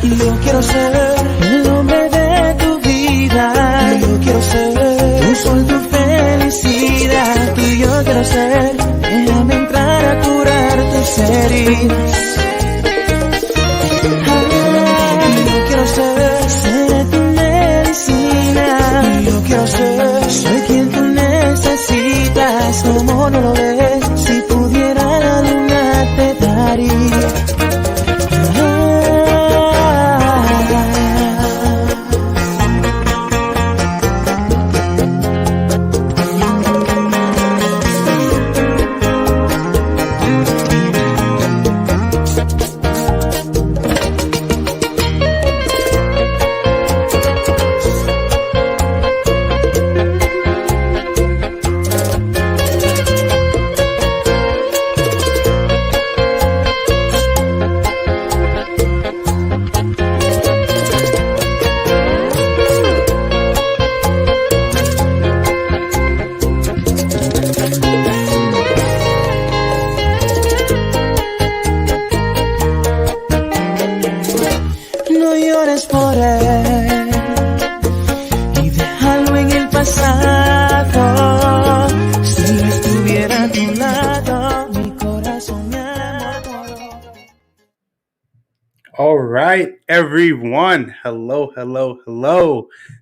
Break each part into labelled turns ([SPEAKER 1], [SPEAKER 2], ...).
[SPEAKER 1] Y yo quiero ser el hombre de tu vida. Yo quiero ser tu sol, tu felicidad. Tú y yo quiero ser. Déjame entrar a curar tus heridas. Yo quiero ser tu medicina. Yo quiero ser, soy quien tú necesitas. Como no lo ves, si pudiera la luna te daría.
[SPEAKER 2] All right, everyone. Hello.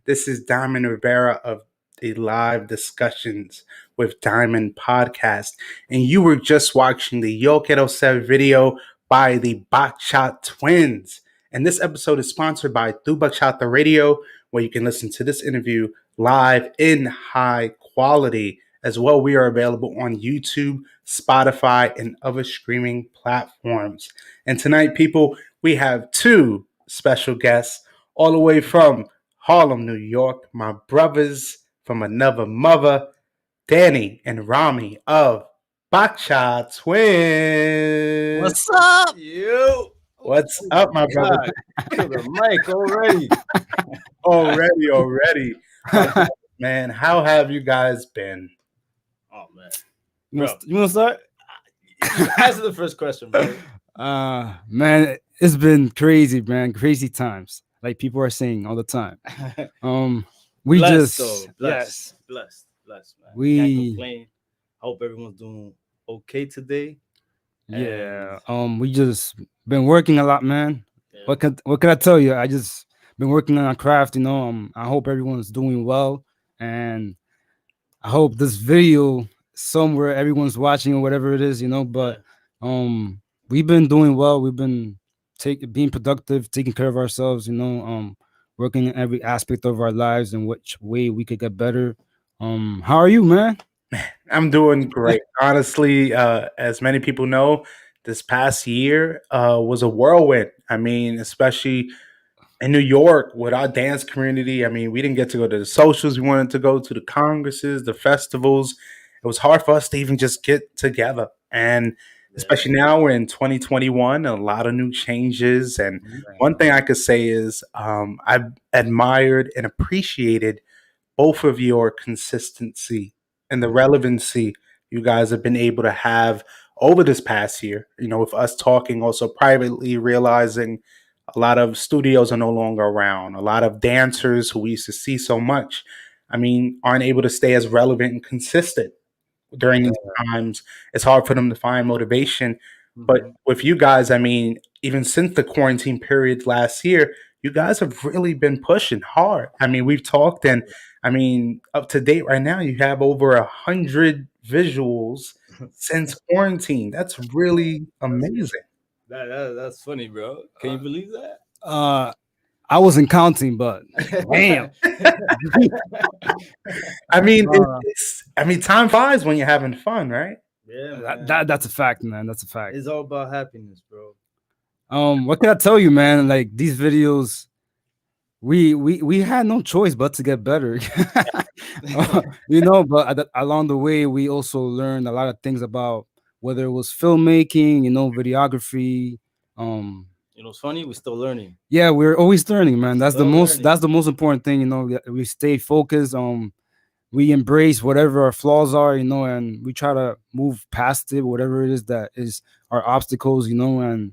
[SPEAKER 2] This is Diamond Rivera of the Live Discussions with Diamond podcast. And you were just watching the Yo Quiero Ser video by the Bachatwins. And this episode is sponsored by Tu Bachata Radio, where you can listen to this interview live in high quality. As well, we are available on YouTube, Spotify, and other streaming platforms. And tonight, people, we have two special guests all the way from Harlem, New York, my brothers from another mother, Dani and Ramy of Bachatwins.
[SPEAKER 3] What's up?
[SPEAKER 4] You.
[SPEAKER 2] What's up, my brother?
[SPEAKER 4] To the mic already.
[SPEAKER 2] already. Man, how have you guys been?
[SPEAKER 4] Oh, man.
[SPEAKER 3] You want to start?
[SPEAKER 4] Answer the first question, bro.
[SPEAKER 3] Man, it's been crazy, man. Crazy times. Like people are saying all the time. We
[SPEAKER 4] blessed,
[SPEAKER 3] just
[SPEAKER 4] blessed, man.
[SPEAKER 3] We
[SPEAKER 4] can't complain. I hope everyone's doing okay today.
[SPEAKER 3] Yeah. We just been working a lot, man.
[SPEAKER 4] Yeah.
[SPEAKER 3] What can I tell you? I just been working on a craft, I hope everyone's doing well, and I hope this video somewhere everyone's watching or whatever it is, but we've been doing well. We've been being productive, taking care of ourselves, working in every aspect of our lives and which way we could get better. How are you, man?
[SPEAKER 2] I'm doing great. Honestly, as many people know, this past year was a whirlwind. I mean, especially in New York with our dance community. I mean, we didn't get to go to the socials. We wanted to go to the congresses, the festivals. It was hard for us to even just get together. And especially now we're in 2021, a lot of new changes. And one thing I could say is I've admired and appreciated both of your consistency and the relevancy you guys have been able to have over this past year. With us talking also privately, realizing a lot of studios are no longer around. A lot of dancers who we used to see so much, aren't able to stay as relevant and consistent during these times. It's hard for them to find motivation. But with you guys, even since the quarantine period last year, you guys have really been pushing hard. We've talked, and up to date right now, you have over 100 visuals since quarantine. That's really amazing.
[SPEAKER 4] That's funny, bro. Can you believe that?
[SPEAKER 3] I wasn't counting, but damn.
[SPEAKER 2] Time flies when you're having fun, right?
[SPEAKER 4] Yeah,
[SPEAKER 3] that's a fact, man. That's a fact.
[SPEAKER 4] It's all about happiness, bro.
[SPEAKER 3] What can I tell you, man? Like these videos, we had no choice but to get better. But along the way, we also learned a lot of things about whether it was filmmaking, videography.
[SPEAKER 4] It's funny. We're still learning.
[SPEAKER 3] Yeah, we're always learning, man. That's the most important thing. We stay focused. We embrace whatever our flaws are, and we try to move past it, whatever it is that is our obstacles, and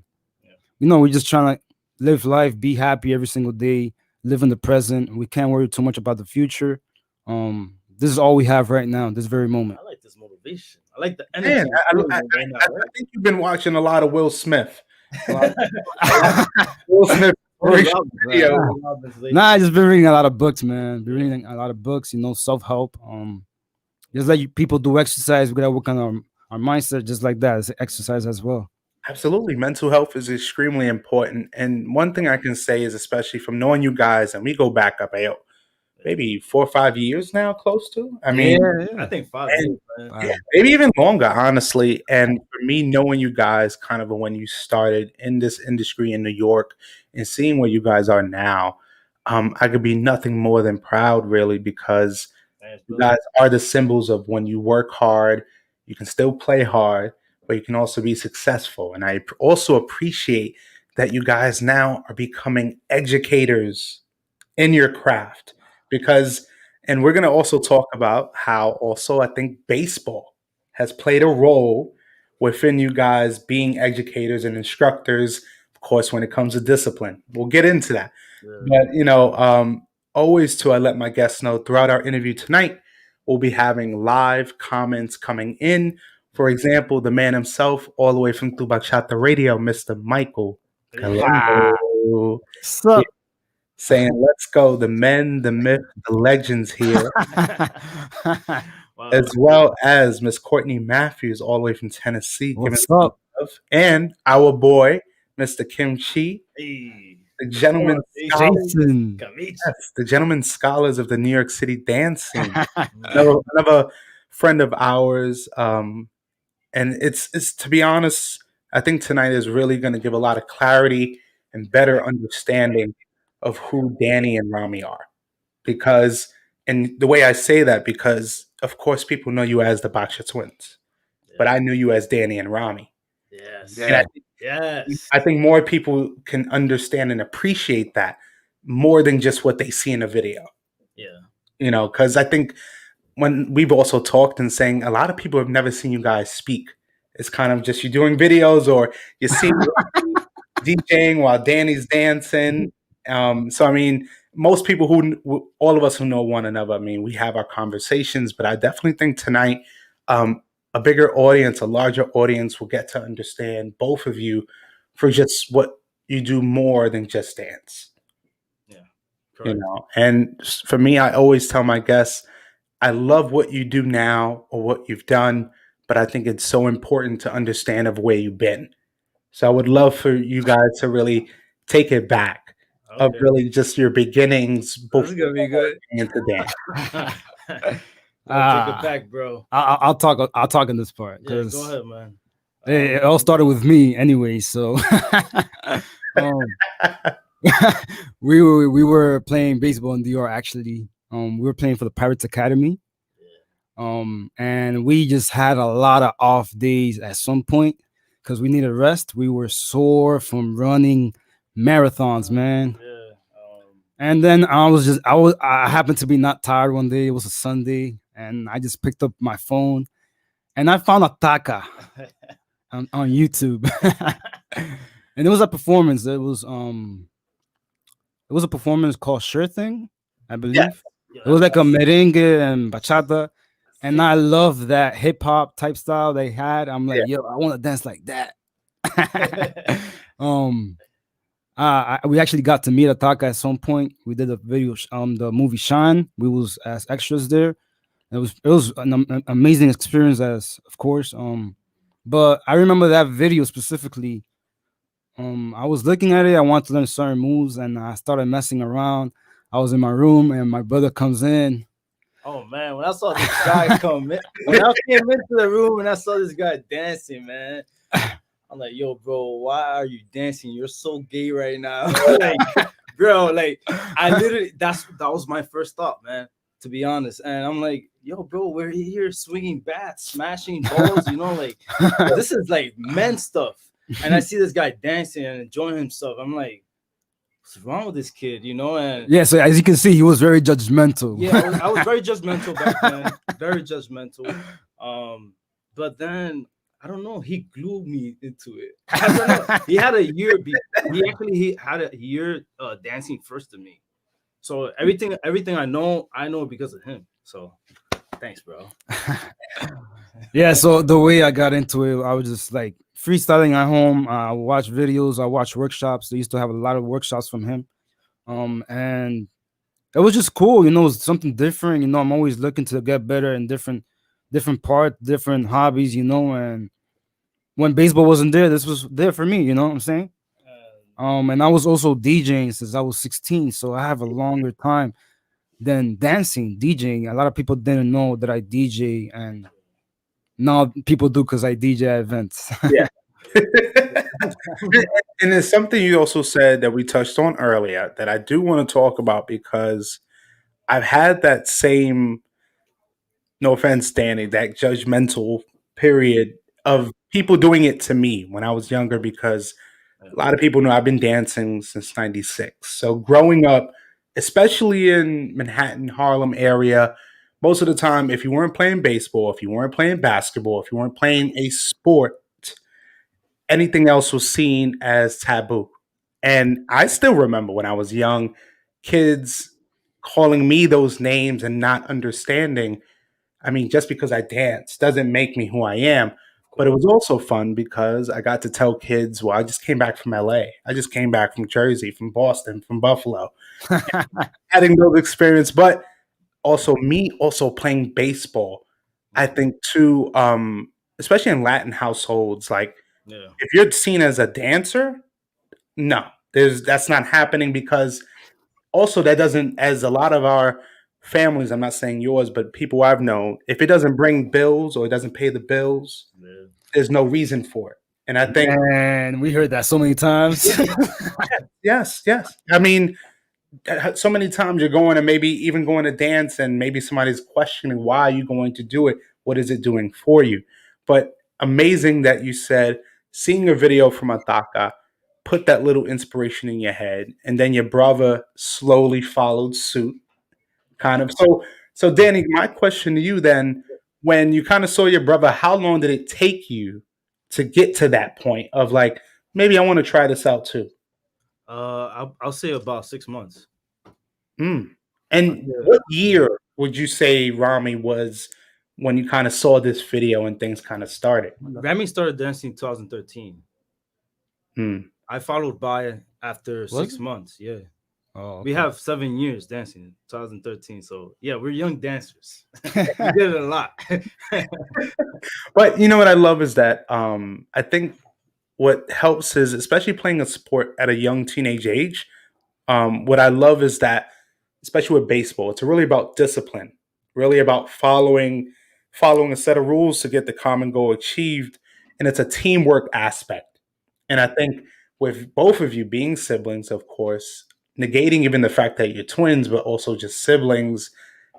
[SPEAKER 3] we're just trying to live life, be happy every single day, live in the present. We can't worry too much about the future. This is all we have right now, this very moment.
[SPEAKER 4] I like this motivation. I like the
[SPEAKER 2] Man,
[SPEAKER 4] energy you're feeling right now,
[SPEAKER 2] I
[SPEAKER 4] right?
[SPEAKER 2] think you've been watching a lot of Will Smith. Will Smith
[SPEAKER 4] Tony
[SPEAKER 2] inspirational
[SPEAKER 4] Robbins, man.
[SPEAKER 2] video.
[SPEAKER 4] Tony Robbins lately.
[SPEAKER 3] Nah, I just been reading a lot of books, man. Been reading a lot of books, self help. Just like people do exercise, we gotta work on our mindset, just like that. It's exercise as well.
[SPEAKER 2] Absolutely. Mental health is extremely important. And one thing I can say is, especially from knowing you guys, and we go back up, maybe 4 or 5 years now, close to. I mean,
[SPEAKER 4] I think 5 years, man.
[SPEAKER 2] yeah, maybe even longer, honestly. And for me, knowing you guys kind of when you started in this industry in New York and seeing where you guys are now, I could be nothing more than proud, really, because
[SPEAKER 4] Thanks,
[SPEAKER 2] you
[SPEAKER 4] brother.
[SPEAKER 2] guys are the symbols of when you work hard, you can still play hard, but you can also be successful. And I also appreciate that you guys now are becoming educators in your craft because and we're going to also talk about how also I think baseball has played a role within you guys being educators and instructors, of course, when it comes to discipline. We'll get into that.
[SPEAKER 4] Yeah.
[SPEAKER 2] But always to I let my guests know throughout our interview tonight, we'll be having live comments coming in. For example, the man himself, all the way from Bachata Radio, Mr. Michael Colombo,
[SPEAKER 3] Sup?
[SPEAKER 2] saying, "Let's go, the men, the myth, the legends here,"
[SPEAKER 4] Wow.
[SPEAKER 2] as well as Miss Courtney Matthews, all the way from Tennessee, giving
[SPEAKER 3] What's
[SPEAKER 2] us some
[SPEAKER 3] up?
[SPEAKER 2] love, and our boy, Mr. Kim Chi,
[SPEAKER 4] Hey.
[SPEAKER 2] the gentleman
[SPEAKER 4] Hey,
[SPEAKER 2] scholars,
[SPEAKER 3] Jason.
[SPEAKER 4] Kamichi.
[SPEAKER 2] yes, the gentleman scholars of the New York City dance scene.
[SPEAKER 4] Mm.
[SPEAKER 2] Another friend of ours, and it's to be honest, I think tonight is really going to give a lot of clarity and better understanding of who Danny and Rami are. Because, and the way I say that, because of course people know you as the Bachatwins, but I knew you as Danny and Rami.
[SPEAKER 4] Yes.
[SPEAKER 2] And
[SPEAKER 3] Yeah.
[SPEAKER 4] Yes.
[SPEAKER 2] I think more people can understand and appreciate that more than just what they see in a video.
[SPEAKER 4] Yeah.
[SPEAKER 2] Because I think when we've also talked and saying a lot of people have never seen you guys speak. It's kind of just you doing videos or you see DJing while Danny's dancing. So I mean, most people all of us who know one another, I mean, we have our conversations, but I definitely think tonight, a bigger audience, a larger audience will get to understand both of you for just what you do more than just dance.
[SPEAKER 4] Yeah.
[SPEAKER 2] You
[SPEAKER 4] Correct.
[SPEAKER 2] know, and for me, I always tell my guests, I love what you do now or what you've done, but I think it's so important to understand of where you've been. So I would love for you guys to really take it back of
[SPEAKER 4] Okay.
[SPEAKER 2] really just your beginnings
[SPEAKER 4] This is
[SPEAKER 2] before
[SPEAKER 4] gonna be good.
[SPEAKER 2] getting into dance.
[SPEAKER 4] Take it back, bro.
[SPEAKER 3] I'll talk. I'll talk in this part
[SPEAKER 4] Yeah,
[SPEAKER 3] because
[SPEAKER 4] go ahead, man.
[SPEAKER 3] it all started with me anyway. So um, we were playing baseball in DR actually. We were playing for the Pirates Academy. And we just had a lot of off days at some point because we needed rest. We were sore from running marathons, man.
[SPEAKER 4] Yeah.
[SPEAKER 3] And then I happened to be not tired one day. It was a Sunday, and I just picked up my phone and I found a taka on YouTube. And it was a performance. It was a performance called Sure Thing, I believe.
[SPEAKER 2] Yeah.
[SPEAKER 3] It was like a merengue and bachata. And I love that hip hop type style they had. I'm like, yo, I want to dance like that. We actually got to meet Ataka at some point. We did a video, the movie Shine. We was as extras there. It was an amazing experience, as of course. But I remember that video specifically. I was looking at it. I wanted to learn certain moves, and I started messing around. I was in my room, and my brother comes in.
[SPEAKER 4] Oh man, when I saw this guy come in, when I came into the room and I saw this guy dancing, man, I'm like, yo, bro, why are you dancing? You're so gay right now. Like, bro, like I literally that was my first thought, man, to be honest. And I'm like, yo, bro, we're here swinging bats, smashing balls, like this is like men stuff. And I see this guy dancing and enjoying himself. I'm like, what's wrong with this kid, And
[SPEAKER 3] yeah, so as you can see, he was very judgmental.
[SPEAKER 4] Yeah, I was very judgmental back then. Very judgmental. But then I don't know. He glued me into it. I don't know. He had a year. He had a year dancing first to me. So everything I know because of him. So thanks, bro.
[SPEAKER 3] Yeah, so the way I got into it, I was just like freestyling at home. I watch videos, I watch workshops. They used to have a lot of workshops from him. And it was just cool, it was something different. I'm always looking to get better in different part, different hobbies, and when baseball wasn't there, this was there for me, you know what I'm saying? And I was also DJing since I was 16, so I have a longer time than dancing, DJing. A lot of people didn't know that I DJ, and now people do because I DJ at events.
[SPEAKER 2] Yeah. And it's something you also said that we touched on earlier that I do want to talk about because I've had that same, no offense, Danny, that judgmental period of people doing it to me when I was younger because a lot of people know I've been dancing since 96. So growing up, especially in Manhattan, Harlem area, most of the time, if you weren't playing baseball, if you weren't playing basketball, if you weren't playing a sport, anything else was seen as taboo. And I still remember when I was young, kids calling me those names and not understanding. I mean, just because I dance doesn't make me who I am. But it was also fun because I got to tell kids, well, I just came back from LA. I just came back from Jersey, from Boston, from Buffalo, having those experiences. But also me also playing baseball. I think too, especially in Latin households, like
[SPEAKER 4] Yeah.
[SPEAKER 2] if you're seen as a dancer, no, that's not happening because also that doesn't, as a lot of our families, I'm not saying yours, but people I've known, if it doesn't bring bills or it doesn't pay the bills,
[SPEAKER 4] Yeah.
[SPEAKER 2] there's no reason for it. And I think
[SPEAKER 3] And we heard that so many times.
[SPEAKER 2] yes, yes. I mean, so many times you're going to maybe even going to dance and maybe somebody's questioning why are you going to do it? What is it doing for you? But amazing that you said seeing a video from Ataka put that little inspiration in your head and then your brother slowly followed suit kind of. So Danny, my question to you then, when you kind of saw your brother, how long did it take you to get to that point of like maybe I want to try this out too?
[SPEAKER 4] I'll say about 6 months.
[SPEAKER 2] Mm. And
[SPEAKER 4] Yeah.
[SPEAKER 2] what year would you say Rami was when you kind of saw this video and things kind of started?
[SPEAKER 4] Ramy started dancing in 2013.
[SPEAKER 2] Mm.
[SPEAKER 4] I followed by after
[SPEAKER 3] Was
[SPEAKER 4] 6 months. Yeah.
[SPEAKER 3] Oh,
[SPEAKER 4] We have 7 years dancing in 2013. So yeah, we're young dancers. We did it a lot.
[SPEAKER 2] But you know what I love is that I think what helps is especially playing a sport at a young teenage age. What I love is that especially with baseball, it's really about discipline, really about following a set of rules to get the common goal achieved, and it's a teamwork aspect. And I think with both of you being siblings, of course, negating even the fact that you're twins, but also just siblings,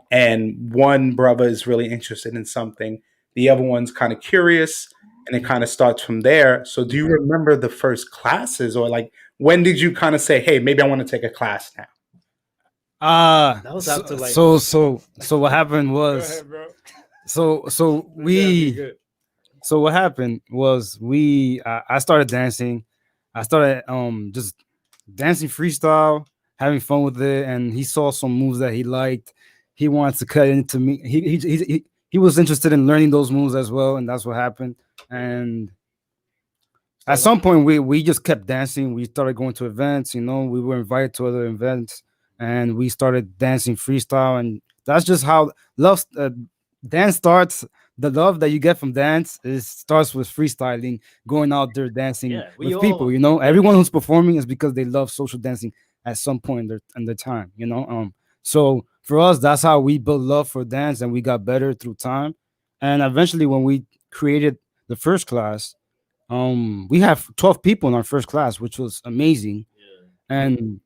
[SPEAKER 2] and one brother is really interested in something, the other one's kind of curious, and it kind of starts from there. So, do you remember the first classes, or like when did you kind of say, "Hey, maybe I want to take a class now"?
[SPEAKER 4] That was
[SPEAKER 3] so,
[SPEAKER 4] after like.
[SPEAKER 3] so what happened
[SPEAKER 4] Go
[SPEAKER 3] was
[SPEAKER 4] ahead, bro.
[SPEAKER 3] so
[SPEAKER 4] Be
[SPEAKER 3] we
[SPEAKER 4] good.
[SPEAKER 3] so what happened was I started dancing. I started just dancing freestyle, having fun with it, and he saw some moves that he liked. He wanted to cut into me. He was interested in learning those moves as well, and that's what happened. And at some point, we just kept dancing. We started going to events. We were invited to other events, and we started dancing freestyle. And that's just how love dance starts. The love that you get from dance starts with freestyling, going out there dancing
[SPEAKER 4] Yeah, we
[SPEAKER 3] with
[SPEAKER 4] all.
[SPEAKER 3] people. Everyone who's performing is because they love social dancing at some point in their time. So for us, that's how we built love for dance, and we got better through time. And eventually, when we created the first class, we have 12 people in our first class, which was amazing.
[SPEAKER 4] Yeah.
[SPEAKER 3] And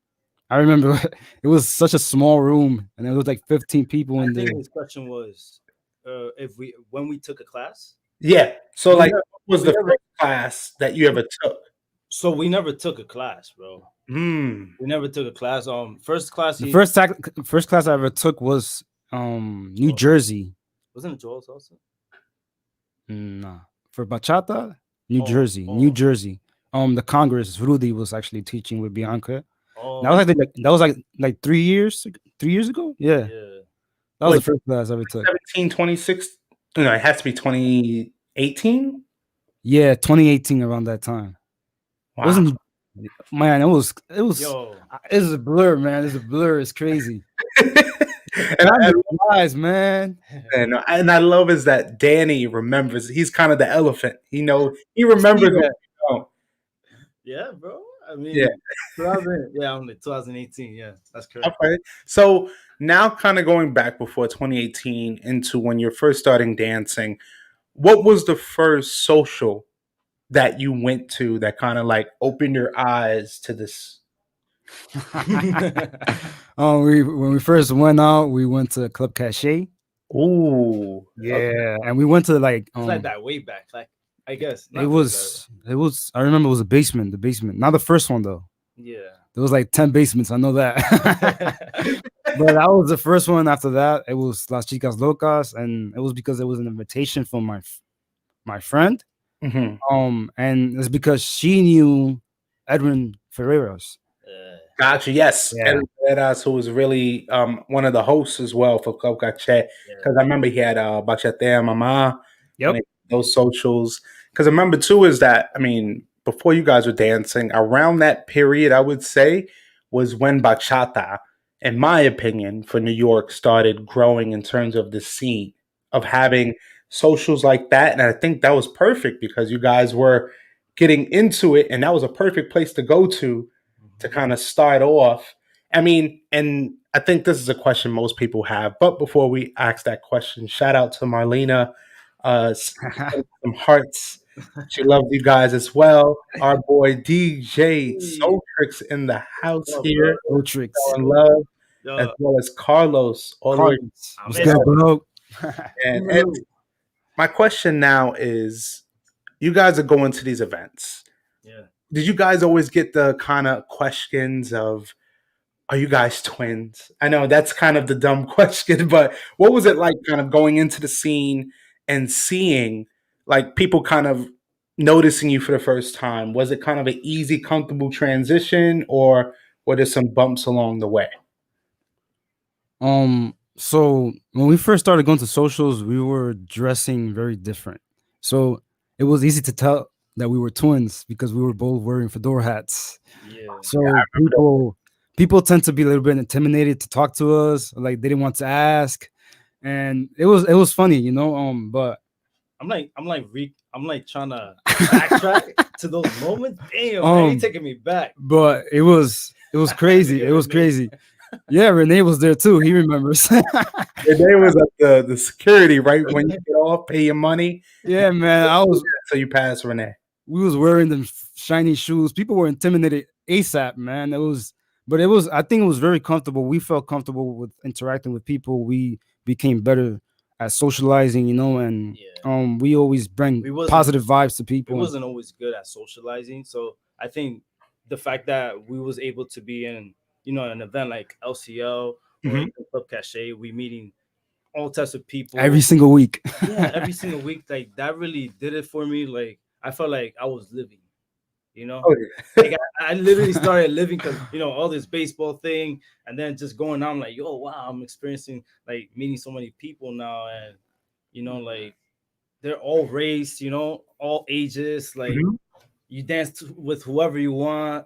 [SPEAKER 3] I remember it was such a small room, and there was like 15 people
[SPEAKER 4] I
[SPEAKER 3] in
[SPEAKER 4] think
[SPEAKER 3] there.
[SPEAKER 4] his question was, if when we took a class.
[SPEAKER 2] Yeah. So,
[SPEAKER 4] We
[SPEAKER 2] like,
[SPEAKER 4] never,
[SPEAKER 2] what was
[SPEAKER 4] we
[SPEAKER 2] the
[SPEAKER 4] never.
[SPEAKER 2] first class that you ever took?
[SPEAKER 4] So we never took a class, bro.
[SPEAKER 2] Hmm.
[SPEAKER 4] We never took a class. First class
[SPEAKER 3] The
[SPEAKER 4] he
[SPEAKER 3] first class I ever took was New
[SPEAKER 4] Oh.
[SPEAKER 3] Jersey.
[SPEAKER 4] wasn't it Joel's also.
[SPEAKER 3] Nah. for bachata, New
[SPEAKER 4] Oh,
[SPEAKER 3] Jersey,
[SPEAKER 4] oh.
[SPEAKER 3] New Jersey. The Congress Rudy was actually teaching with Bianca.
[SPEAKER 4] Oh,
[SPEAKER 3] That was like 3 years ago. Yeah,
[SPEAKER 4] yeah.
[SPEAKER 3] that was
[SPEAKER 2] What,
[SPEAKER 3] the first class I ever took.
[SPEAKER 2] 17, 26? No, it has to be 2018.
[SPEAKER 3] Yeah, 2018 around that time. It
[SPEAKER 2] Wow.
[SPEAKER 3] wasn't man. It was
[SPEAKER 4] Yo.
[SPEAKER 3] it's a blur, man. It's a blur. It's crazy.
[SPEAKER 2] and
[SPEAKER 3] Time
[SPEAKER 2] I,
[SPEAKER 3] flies, man.
[SPEAKER 2] and I love is that Danny remembers. He's kind of the elephant. He
[SPEAKER 3] See
[SPEAKER 2] remembers what
[SPEAKER 3] that?
[SPEAKER 2] we don't.
[SPEAKER 4] Yeah, bro. I
[SPEAKER 2] Yeah.
[SPEAKER 4] mean, 2000, yeah, only 2018. Yeah, that's correct.
[SPEAKER 2] Okay. So now, kind of going back before 2018 into when you're first starting dancing, what was the first social that you went to that kind of like opened your eyes to this?
[SPEAKER 3] When we first went out, we went to Club Cache.
[SPEAKER 2] Ooh. Okay.
[SPEAKER 3] Yeah, and we went to like
[SPEAKER 4] It's like that way back. Like, I guess.
[SPEAKER 3] it
[SPEAKER 4] Not way
[SPEAKER 3] was I remember it was the basement. Not the first one though.
[SPEAKER 4] back. Yeah.
[SPEAKER 3] There was like 10 basements, I know that. But that was the first one. After that, it was Las Chicas Locas, and it was because it was an invitation from my friend.
[SPEAKER 2] Mhm.
[SPEAKER 3] And it's because she knew Edwin Ferreros.
[SPEAKER 2] Gotcha. Yes,
[SPEAKER 3] Yeah.
[SPEAKER 2] Eras, who was really one of the hosts as well for Club Cache, because I remember he had Bachata Mama
[SPEAKER 3] Yep.
[SPEAKER 2] and those socials. Because I remember too is that before you guys were dancing, around that period, I would say was when bachata, in my opinion, for New York started growing in terms of the scene of having socials like that, and I think that was perfect because you guys were getting into it, and that was a perfect place to go to kind of start off. And I think this is a question most people have. But before we ask that question, shout out to Marlena, some hearts. She loves you guys as well. Our boy DJ
[SPEAKER 4] Hey,
[SPEAKER 2] Soultrix in the house
[SPEAKER 4] what up,
[SPEAKER 2] here,
[SPEAKER 4] bro?
[SPEAKER 3] Tricks.
[SPEAKER 2] showing love, as
[SPEAKER 4] Yo,
[SPEAKER 2] well as Carlos, all the way.
[SPEAKER 3] Carlos.
[SPEAKER 4] I
[SPEAKER 3] What's
[SPEAKER 4] miss
[SPEAKER 3] good,
[SPEAKER 4] you.
[SPEAKER 3] bro?
[SPEAKER 2] And my question now is, you guys are going to these events.
[SPEAKER 4] Yeah.
[SPEAKER 2] Did you guys always get the kind of questions of, are you guys twins? I know that's kind of the dumb question, but what was it like kind of going into the scene and seeing like people kind of noticing you for the first time? Was it kind of an easy, comfortable transition, or were there some bumps along the way?
[SPEAKER 3] So when we first started going to socials, we were dressing very different. So it was easy to tell that we were twins because we were both wearing fedora hats.
[SPEAKER 4] Yeah.
[SPEAKER 3] So people tend to be a little bit intimidated to talk to us, like they didn't want to ask, and it was funny, But
[SPEAKER 4] I'm like trying to backtrack to those moments. Damn, man,
[SPEAKER 3] Um,
[SPEAKER 4] you taking me back.
[SPEAKER 3] it was crazy. It was crazy. Yeah, Renee was there too. He remembers.
[SPEAKER 2] Renee was at the security right when you get off, pay your money,
[SPEAKER 3] Yeah, man.
[SPEAKER 2] so you pass Renee.
[SPEAKER 3] We was wearing them shiny shoes. People were intimidated ASAP, man. I think it was very comfortable. We felt comfortable with interacting with people. We became better at socializing, and
[SPEAKER 4] Yeah.
[SPEAKER 3] we always bring
[SPEAKER 4] We wasn't
[SPEAKER 3] positive vibes to
[SPEAKER 4] we
[SPEAKER 3] people.
[SPEAKER 4] wasn't always good at socializing. So I think the fact that we was able to be in, an event like LCL or
[SPEAKER 2] Mhm.
[SPEAKER 4] Club Cache, we meeting all types of people
[SPEAKER 3] Every single week.
[SPEAKER 4] yeah, every single week. Like that really did it for me. Like I felt like I was living, you know.
[SPEAKER 2] Oh, yeah.
[SPEAKER 4] Like I literally started living because all this baseball thing, and then just going on like, yo, wow, I'm experiencing like meeting so many people now, and like they're all race, all ages. Like
[SPEAKER 2] Mhm.
[SPEAKER 4] you dance with whoever you want.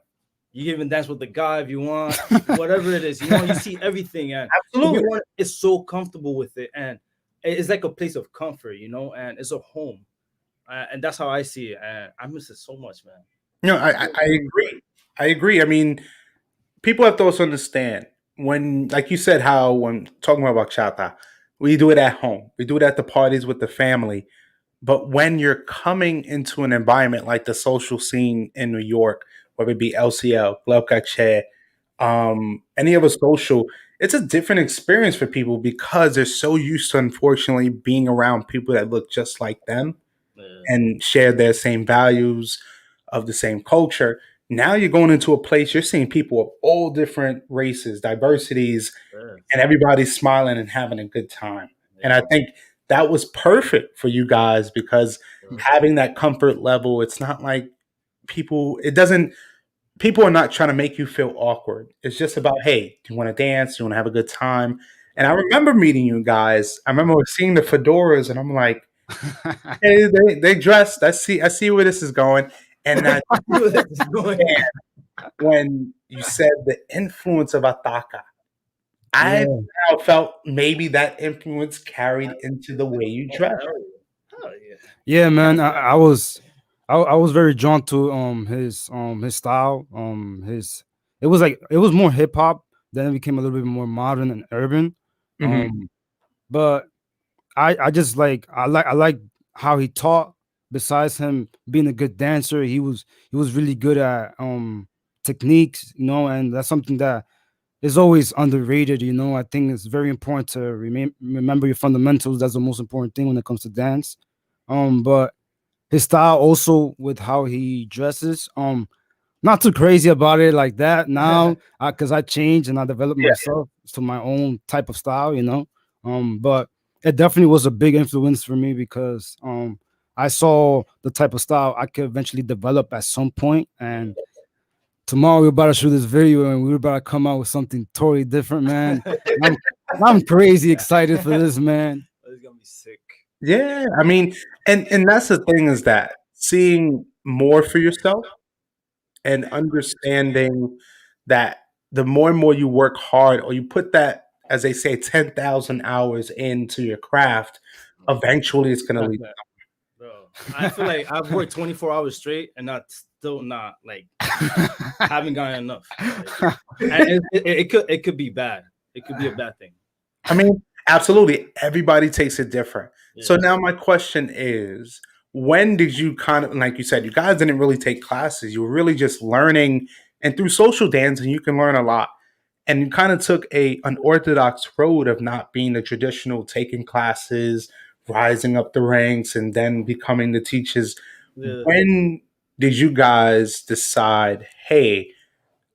[SPEAKER 4] You even dance with the guy if you want, whatever it is. You see everything, and
[SPEAKER 2] Absolutely.
[SPEAKER 4] everyone is so comfortable with it, and it's like a place of comfort, and it's a home, and that's how I see it, and I miss it so much, man.
[SPEAKER 2] No, I agree. I agree. People have to also understand when, like you said, how when talking about bachata, we do it at home, we do it at the parties with the family. But when you're coming into an environment like the social scene in New York, whether it be LCL, Club Cache, any other social, it's a different experience for people because they're so used to, unfortunately, being around people that look just like them
[SPEAKER 4] Yeah,
[SPEAKER 2] and share their same values of the same culture. Now you're going into a place, you're seeing people of all different races, diversities,
[SPEAKER 4] yeah,
[SPEAKER 2] and everybody's smiling and having a good time. And
[SPEAKER 4] yeah,
[SPEAKER 2] I think that was perfect for you guys because having that comfort level. It's not like it doesn't, people are not trying to make you feel awkward. It's just about, hey, do you want to dance? Do you want to have a good time? And I remember meeting you guys. I remember seeing the fedoras, and I'm like, hey, they dressed. I see where this is going. And I when you said the influence of Ataka, I
[SPEAKER 3] Yeah.
[SPEAKER 2] now felt maybe that influence carried into the way you dress.
[SPEAKER 4] Hell yeah.
[SPEAKER 3] Yeah, man. I was very drawn to his style. His it was like it was more hip hop. Then it became a little bit more modern and urban.
[SPEAKER 2] Mhm.
[SPEAKER 3] But I like how he taught. Besides him being a good dancer, he was really good at techniques, and that's something that is always underrated. I think it's very important to remember your fundamentals. That's the most important thing when it comes to dance. But his style also with how he dresses, not too crazy about it like that now, because I changed and I developed
[SPEAKER 2] Yeah.
[SPEAKER 3] myself to my own type of style. But it definitely was a big influence for me because I saw the type of style I could eventually develop at some point. And tomorrow we're about to shoot this video and we're about to come out with something totally different, man. I'm, I'm crazy excited for this, man.
[SPEAKER 4] It's gonna be sick.
[SPEAKER 2] Yeah, I mean, and that's the thing, is that seeing more for yourself and understanding that the more and more you work hard, or you put that, as they say, 10,000 hours into your craft, eventually it's going to lead.
[SPEAKER 4] Bro, I feel like I've worked 24 hours straight and still not like haven't gotten enough. Like, and it could be bad. It could be a bad thing.
[SPEAKER 2] I mean, absolutely. Everybody takes it different.
[SPEAKER 4] Yeah.
[SPEAKER 2] So now my question is, when did you kind of, like you said, you guys didn't really take classes. You were really just learning, and through social dancing, you can learn a lot. And you kind of took a unorthodox road of not being the traditional taking classes, rising up the ranks, and then becoming the teachers.
[SPEAKER 4] Yeah.
[SPEAKER 2] When did you guys decide, hey,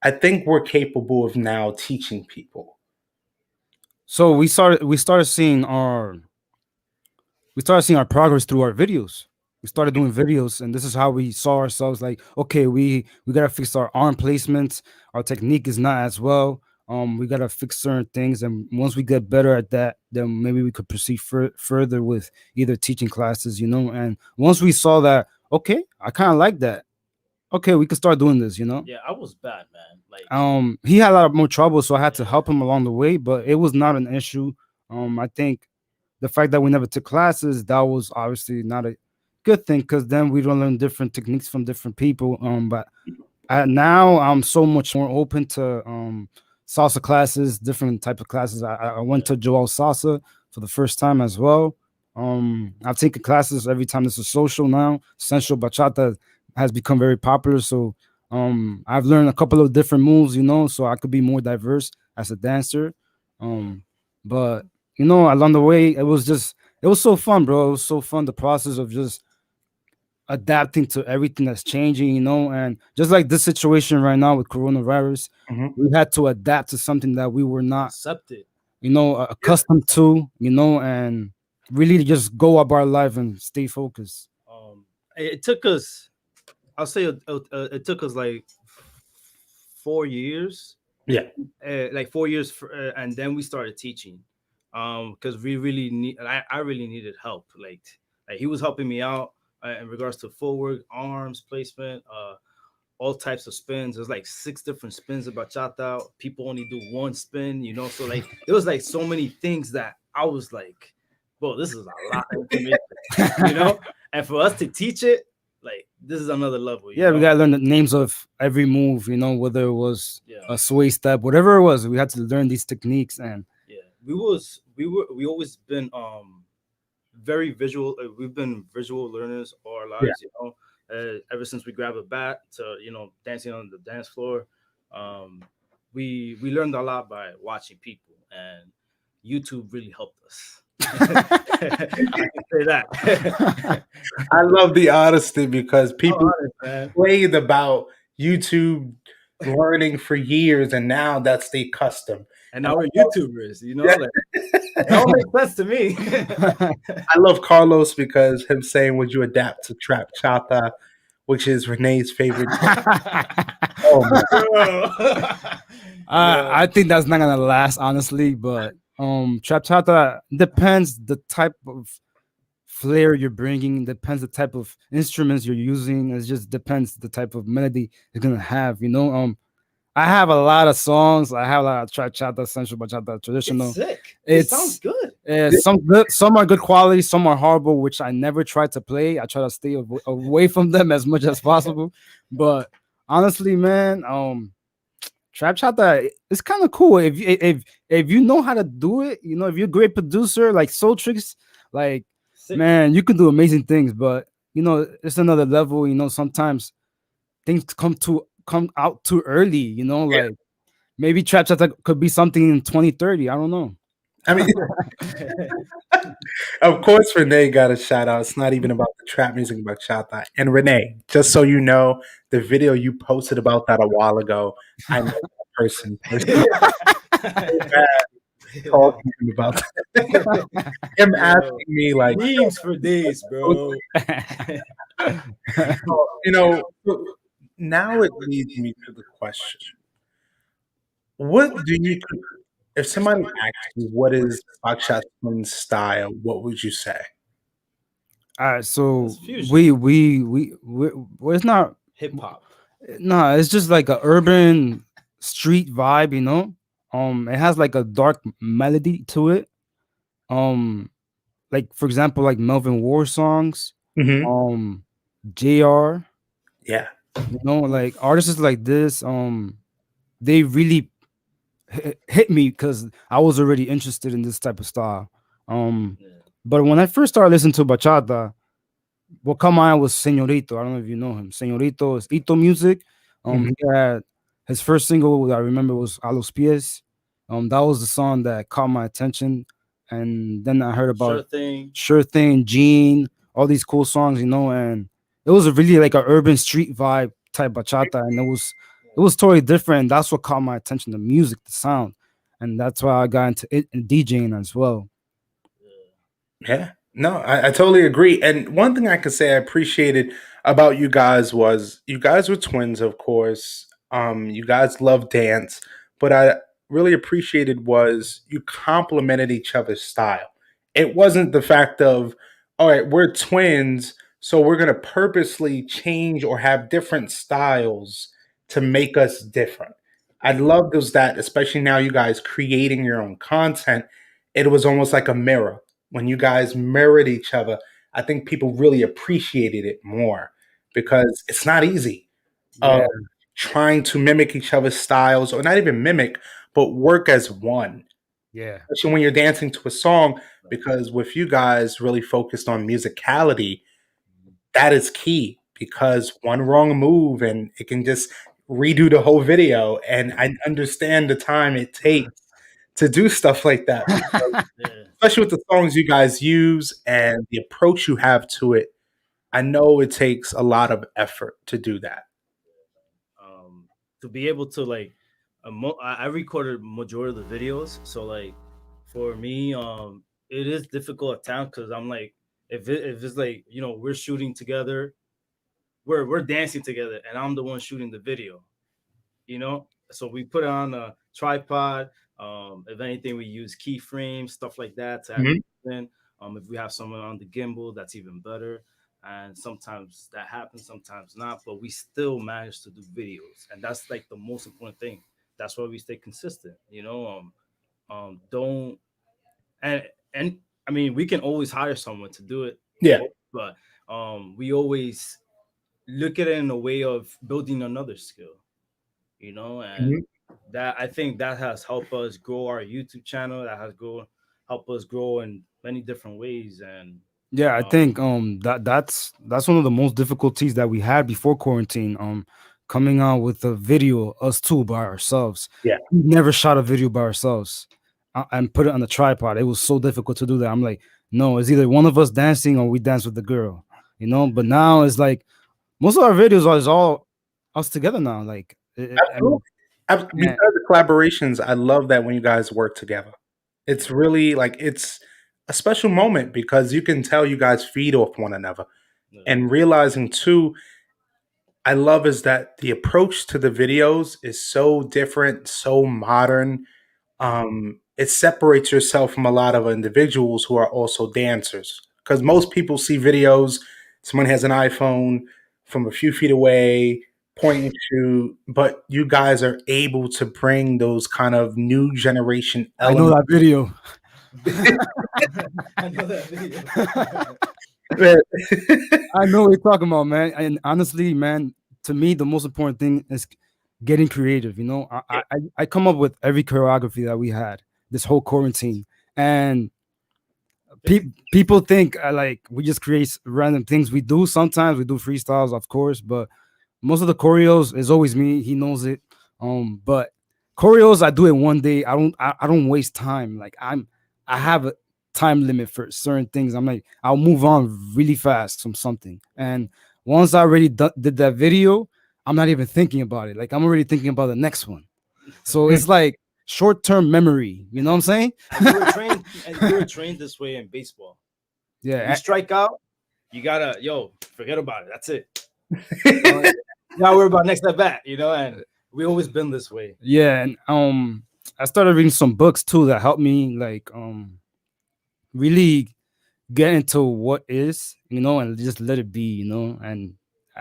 [SPEAKER 2] I think we're capable of now teaching people?
[SPEAKER 3] So we started seeing our progress through our videos. We started doing videos, and this is how we saw ourselves. Like, okay, we gotta fix our arm placements. Our technique is not as well. We gotta fix certain things, and once we get better at that, then maybe we could proceed further with either teaching classes. And once we saw that, okay, I kind of like that. Okay, we could start doing this.
[SPEAKER 4] Yeah, I was bad, man. Like,
[SPEAKER 3] He had a lot more trouble, so I had to help him along the way, but it was not an issue. I think the fact that we never took classes, that was obviously not a good thing, because then we don't learn different techniques from different people. But now I'm so much more open to salsa classes, different type of classes. I went to Joel Salsa for the first time as well. I've taken classes every time there's a social now. Sensual bachata has become very popular, so I've learned a couple of different moves, so I could be more diverse as a dancer. But along the way, it was so fun, bro. It was so fun, the process of just adapting to everything that's changing, and just like this situation right now with coronavirus,
[SPEAKER 2] Mhm.
[SPEAKER 3] we had to adapt to something that we were not,
[SPEAKER 4] accepted.
[SPEAKER 3] accustomed to, and really just go about our life and stay focused.
[SPEAKER 4] It took us. I'll say it took us like 4 years.
[SPEAKER 2] Yeah.
[SPEAKER 4] Like 4 years, and then we started teaching. Because we really need. I really needed help. Like he was helping me out in regards to footwork, arms placement, all types of spins. There's like 6 different spins of bachata. People only do one spin. So like there was like so many things that I was like, bro, this is a lot of information. And for us to teach it, like this is another level.
[SPEAKER 3] Yeah, we gotta learn the names of every move, whether it was a sway step, whatever it was. We had to learn these techniques, and
[SPEAKER 4] we always been very visual. We've been visual learners all our lives. Ever since we grab a bat to dancing on the dance floor. We learned a lot by watching people, and YouTube really helped us. I can say that.
[SPEAKER 2] I love the honesty, because people
[SPEAKER 4] honest,
[SPEAKER 2] played about YouTube learning for years, and now that's the custom.
[SPEAKER 4] And now we're YouTubers,
[SPEAKER 2] Yeah.
[SPEAKER 4] like, It all makes sense to me.
[SPEAKER 2] I love Carlos because him saying, "Would you adapt to trap chata," which is Renee's favorite. Oh man,
[SPEAKER 4] Bro. Yo.
[SPEAKER 3] I think that's not gonna last, honestly. But trap chata depends the type of flair you're bringing. Depends the type of instruments you're using. It just depends the type of melody you're gonna have. I have a lot of songs. I have a lot of trap chata, sensual bachata,
[SPEAKER 4] It's
[SPEAKER 3] traditional.
[SPEAKER 4] sick. It sounds
[SPEAKER 3] It's
[SPEAKER 4] good.
[SPEAKER 3] some good, some are good quality, some are horrible, which I never try to play. I try to stay away from them as much as possible. But honestly, man, trap chata, it's kind of cool if you know how to do it. If you're a great producer like Soul Tricks, like
[SPEAKER 4] Sick.
[SPEAKER 3] man, you can do amazing things. But it's another level. Sometimes things come out too early.
[SPEAKER 2] yeah.
[SPEAKER 3] Like maybe trap chata could be something in 2030. I don't know.
[SPEAKER 2] I mean, of course, Renee got a shout out. It's not even about the trap music, about Chata. And Renee, just so you know, the video you posted about that a while ago, I know that person personally. Talking to him about that. Him asking me like,
[SPEAKER 4] Memes for days, bro.
[SPEAKER 2] so now it leads me to the question: what do you? If somebody asked you what is Bachatwins style, what would you say?
[SPEAKER 3] All right, so
[SPEAKER 4] It's fusion.
[SPEAKER 3] well, it's not.
[SPEAKER 4] Hip hop.
[SPEAKER 3] No, it's just like a urban street vibe. It has like a dark melody to it. Like for example, like Melvin War songs.
[SPEAKER 2] Hmm.
[SPEAKER 3] Jr.
[SPEAKER 2] Yeah.
[SPEAKER 3] Like artists like this. They really hit me because I was already interested in this type of style.
[SPEAKER 4] Yeah.
[SPEAKER 3] But when I first started listening to bachata, what come on was Señorito. I don't know if you know him. Señorito is Ito Music.
[SPEAKER 2] Mhm.
[SPEAKER 3] He had his first single that I remember was A Los Pies. That was the song that caught my attention. And then I heard
[SPEAKER 4] Sure
[SPEAKER 3] about
[SPEAKER 4] thing.
[SPEAKER 3] Sure Thing, Gene, all these cool songs, and it was a really like a urban street vibe type bachata, and it was totally different. That's what caught my attention, the music, the sound. And that's why I got into it and DJing as well.
[SPEAKER 2] Yeah. No, I totally agree. And one thing I could say I appreciated about you guys was you guys were twins, of course. You guys love dance, but I really appreciated was you complemented each other's style. It wasn't the fact of, all right, we're twins, so we're gonna purposely change or have different styles to make us different. I loved was that, especially now you guys creating your own content, it was almost like a mirror when you guys mirrored each other. I think people really appreciated it more because it's not easy
[SPEAKER 3] Yeah,
[SPEAKER 2] trying to mimic each other's styles, or not even mimic, but work as one.
[SPEAKER 3] yeah,
[SPEAKER 2] Especially when you're dancing to a song, because with you guys really focused on musicality, that is key because one wrong move and it can just redo the whole video. And I understand the time it takes to do stuff like that,
[SPEAKER 4] Yeah.
[SPEAKER 2] especially with the songs you guys use and the approach you have to it. I know it takes a lot of effort to do that.
[SPEAKER 4] To be able to like I recorded majority of the videos, so like for me it is difficult at times because I'm like if it's like we're shooting together, we're dancing together and I'm the one shooting the video, so we put it on a tripod. If anything, we use keyframes, stuff like that to have
[SPEAKER 2] Mhm.
[SPEAKER 4] it in. If we have someone on the gimbal, that's even better. And sometimes that happens, sometimes not, but we still manage to do videos, and that's like the most important thing. That's why we stay consistent. Don't and and I mean, we can always hire someone to do it,
[SPEAKER 2] Yeah.
[SPEAKER 4] but we always look at it in a way of building another skill, and
[SPEAKER 2] Mhm.
[SPEAKER 4] that I think that has helped us grow our YouTube channel. That has helped us grow in many different ways. And
[SPEAKER 3] yeah. I
[SPEAKER 4] uh,
[SPEAKER 3] think that's one of the most difficulties that we had before quarantine. Coming out with a video, us two by ourselves.
[SPEAKER 2] Yeah.
[SPEAKER 3] We never shot a video by ourselves and put it on the tripod. It was so difficult to do that. I'm like, no, it's either one of us dancing or we dance with the girl. But now it's like most of our videos are is all us together now. Like, I
[SPEAKER 2] Absolutely.
[SPEAKER 3] mean,
[SPEAKER 2] Besides the collaborations, I love that when you guys work together. It's really like it's a special moment because you can tell you guys feed off one another.
[SPEAKER 4] Yeah.
[SPEAKER 2] And realizing too, I love is that the approach to the videos is so different, so modern. It separates yourself from a lot of individuals who are also dancers. Because most people see videos, someone has an iPhone from a few feet away, point and shoot, but you guys are able to bring those kind of new generation
[SPEAKER 3] I know
[SPEAKER 2] elements.
[SPEAKER 3] that video.
[SPEAKER 4] I know that video.
[SPEAKER 3] I know what you're talking about, man. And honestly, man, to me, the most important thing is getting creative. You know, I come up with every choreography that we had this whole quarantine, and people think like we just create random things. We do sometimes. We do freestyles, of course, but most of the choreos is always me. He knows it. But choreos, I do it one day. I don't waste time. Like I have a time limit for certain things. I'm like, I'll move on really fast from something. And once I already did that video, I'm not even thinking about it. Like I'm already thinking about the next one. So it's like short-term memory. You know what I'm saying?
[SPEAKER 4] And you were trained this way in baseball.
[SPEAKER 3] Yeah.
[SPEAKER 4] You strike out, you gotta forget about it. That's it. Now we're about next at bat, and we always been this way.
[SPEAKER 3] Yeah, and I started reading some books too that helped me like really get into what is, and just let it be, and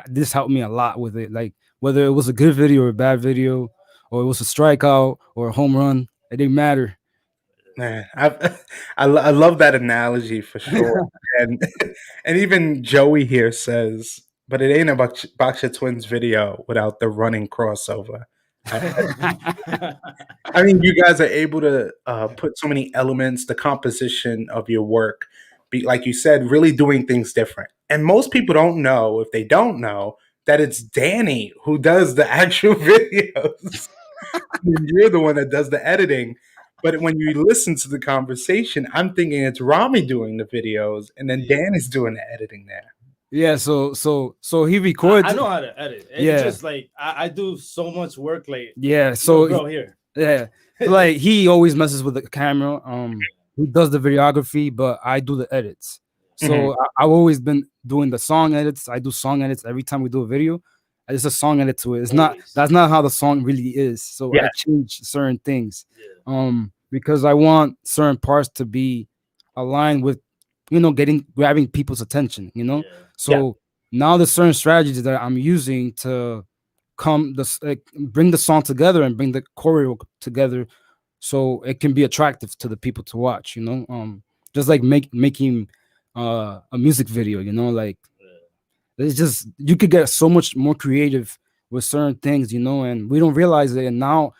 [SPEAKER 3] this helped me a lot with it. Like whether it was a good video or a bad video, or it was a strikeout or a home run, it didn't matter.
[SPEAKER 2] Man, I love that analogy for sure. And and even Joey here says, but it ain't a Bachatwins video without the running crossover. I mean, you guys are able to put so many elements, the composition of your work, be like you said, really doing things different. And most people don't know, if they don't know, that it's Dani who does the actual videos. And you're the one that does the editing. But when you listen to the conversation, I'm thinking it's Ramy doing the videos, and then Dani's doing the editing there.
[SPEAKER 3] Yeah, so he records.
[SPEAKER 4] I know how to edit. It's just like I do so much work. Like
[SPEAKER 3] so
[SPEAKER 4] bro, here.
[SPEAKER 3] Yeah, like he always messes with the camera. He does the videography, but I do the edits. So I've always been doing the song edits. I do song edits every time we do a video. It's a song edit to it. That's not how the song really is. So I change certain things. Because I want certain parts to be aligned with, grabbing people's attention. So now there's certain strategies that I'm using to bring the song together and bring the choreo together, so it can be attractive to the people to watch. Just like making a music video. Like it's just you could get so much more creative with certain things, and we don't realize it. And now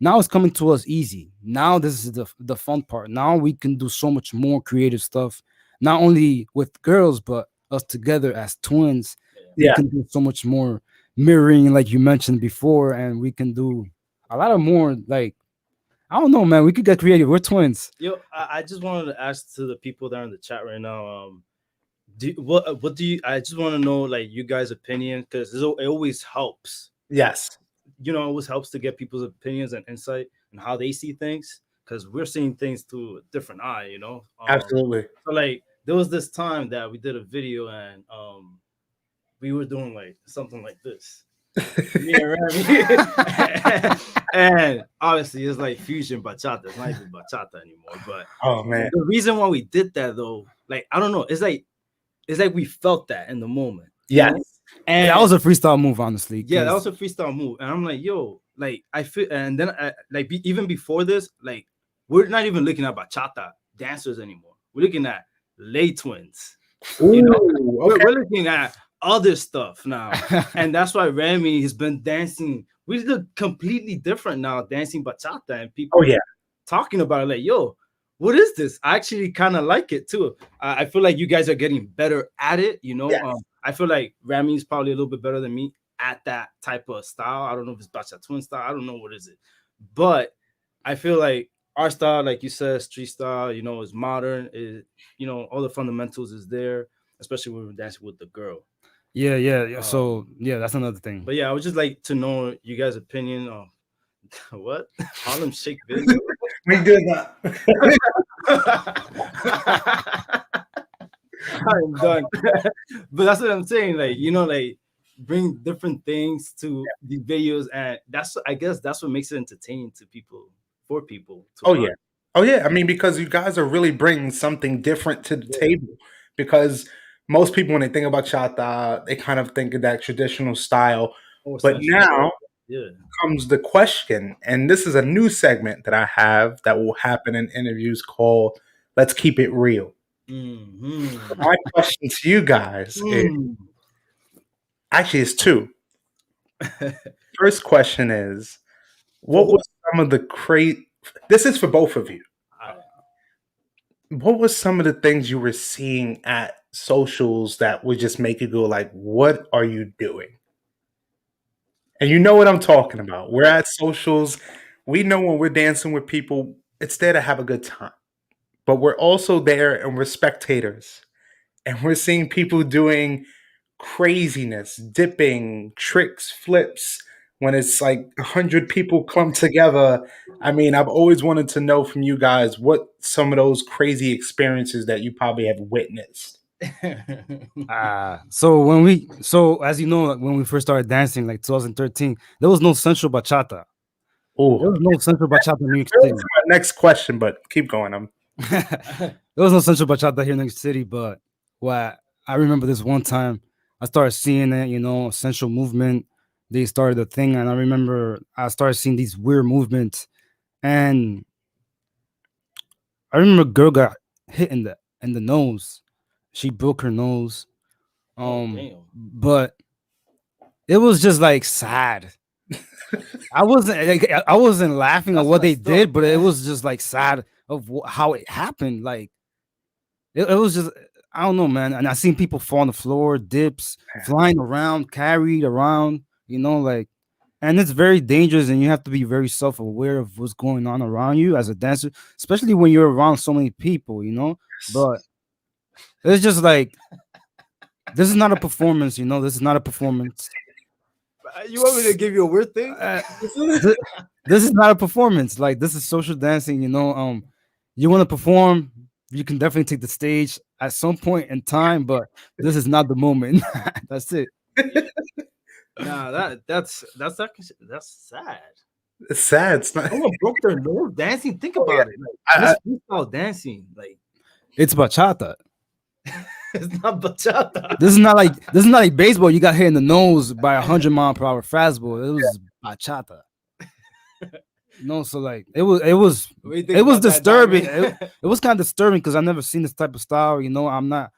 [SPEAKER 3] it's coming to us easy. Now this is the fun part. Now we can do so much more creative stuff, not only with girls but us together as twins. We can do so much more mirroring, like you mentioned before, and we can do a lot of more. Like I don't know, man. We could get creative. We're twins.
[SPEAKER 4] Yo, I just wanted to ask to the people that are in the chat right now. What do you? I just want to know, like, you guys' opinion, because it always helps.
[SPEAKER 2] Yes,
[SPEAKER 4] it always helps to get people's opinions and insight and how they see things, because we're seeing things through a different eye.
[SPEAKER 2] Absolutely.
[SPEAKER 4] So like there was this time that we did a video and we were doing like something like this. Me and Ramy. And obviously it's like fusion bachata. It's not even bachata anymore. But
[SPEAKER 2] oh man,
[SPEAKER 4] the reason why we did that though, like I don't know, it's like we felt that in the moment.
[SPEAKER 2] Yes.
[SPEAKER 4] And
[SPEAKER 3] that was a freestyle move, honestly.
[SPEAKER 4] Yeah, that was a freestyle move. And I'm like, yo, like I feel, and then even before this, like we're not even looking at bachata dancers anymore. We're looking at lay twins.
[SPEAKER 2] Okay.
[SPEAKER 4] We're looking at other stuff now. And that's why Ramy has been dancing. We look completely different now, dancing bachata, and people talking about it like, yo, what is this? I actually kind of like it too. I feel like you guys are getting better at it.
[SPEAKER 2] Yes.
[SPEAKER 4] I feel like Ramy is probably a little bit better than me at that type of style. I don't know if it's Bachatwin style. I don't know what is it. But I feel like our style, like you said, street style, is modern. All the fundamentals is there, especially when we're dancing with the girl.
[SPEAKER 3] Yeah. So that's another thing.
[SPEAKER 4] But yeah, I would just like to know you guys' opinion on what Harlem Shake video.
[SPEAKER 2] We did that.
[SPEAKER 4] I'm done. But that's what I'm saying. Like, like bring different things to the videos, and I guess that's what makes it entertaining to people, for people to
[SPEAKER 2] Oh
[SPEAKER 4] watch.
[SPEAKER 2] yeah. Oh yeah. I mean, because you guys are really bringing something different to the
[SPEAKER 4] Yeah.
[SPEAKER 2] table. Because most people, when they think about chata, they kind of think of that traditional style.
[SPEAKER 4] Oh,
[SPEAKER 2] But
[SPEAKER 4] essentially.
[SPEAKER 2] now
[SPEAKER 4] Yeah.
[SPEAKER 2] comes the question, and this is a new segment that I have that will happen in interviews called "Let's Keep It Real."
[SPEAKER 4] Mm-hmm.
[SPEAKER 2] My question to you guys is actually it's two. First question is,
[SPEAKER 4] For
[SPEAKER 2] what
[SPEAKER 4] who?
[SPEAKER 2] was some of the this is for both of you. What was some of the things you were seeing at socials that would just make you go like, "What are you doing?" And you know what I'm talking about. We're at socials. We know when we're dancing with people, it's there to have a good time. But we're also there and we're spectators. And we're seeing people doing craziness, dipping, tricks, flips. When it's like 100 people clumped together, I mean, I've always wanted to know from you guys what some of those crazy experiences that you probably have witnessed.
[SPEAKER 3] So as you know, like, when we first started dancing, like 2013, there was no central bachata. There
[SPEAKER 2] Oh,
[SPEAKER 3] was no central bachata in New York
[SPEAKER 2] my
[SPEAKER 3] City.
[SPEAKER 2] next question, but keep going.
[SPEAKER 3] There was no central bachata here in New York City, but what I remember this one time, I started seeing it, central movement. They started a thing, and I remember I started seeing these weird movements, and I remember a girl got hit in the nose. She broke her nose.
[SPEAKER 4] Oh, damn.
[SPEAKER 3] But it was just like sad. I wasn't laughing at
[SPEAKER 4] That's
[SPEAKER 3] what they
[SPEAKER 4] messed up,
[SPEAKER 3] did, but it
[SPEAKER 4] man.
[SPEAKER 3] was just like sad of how it happened. Like it was just I don't know, man. And I seen people fall on the floor, dips, flying around, carried around. Like, and it's very dangerous, and you have to be very self aware of what's going on around you as a dancer, especially when you're around so many people. But it's just like this is not a performance. This is not a performance.
[SPEAKER 4] You want me to give you a weird thing?
[SPEAKER 3] uh, th- this is not a performance. Like this is social dancing. You want to perform, you can definitely take the stage at some point in time, but this is not the moment. That's it.
[SPEAKER 4] Nah, that's sad.
[SPEAKER 2] It's sad. It's not.
[SPEAKER 4] Someone broke their nose dancing. Think about it. Like,
[SPEAKER 2] I,
[SPEAKER 4] this freestyle dancing, like
[SPEAKER 3] It's bachata.
[SPEAKER 4] it's not bachata.
[SPEAKER 3] This is not like baseball. You got hit in the nose by 100-mile-per-hour fastball. It was bachata. No, so like
[SPEAKER 4] What do you think
[SPEAKER 3] it was
[SPEAKER 4] about that,
[SPEAKER 3] disturbing.
[SPEAKER 4] Diamond?
[SPEAKER 3] It was kind of disturbing because I've never seen this type of style. I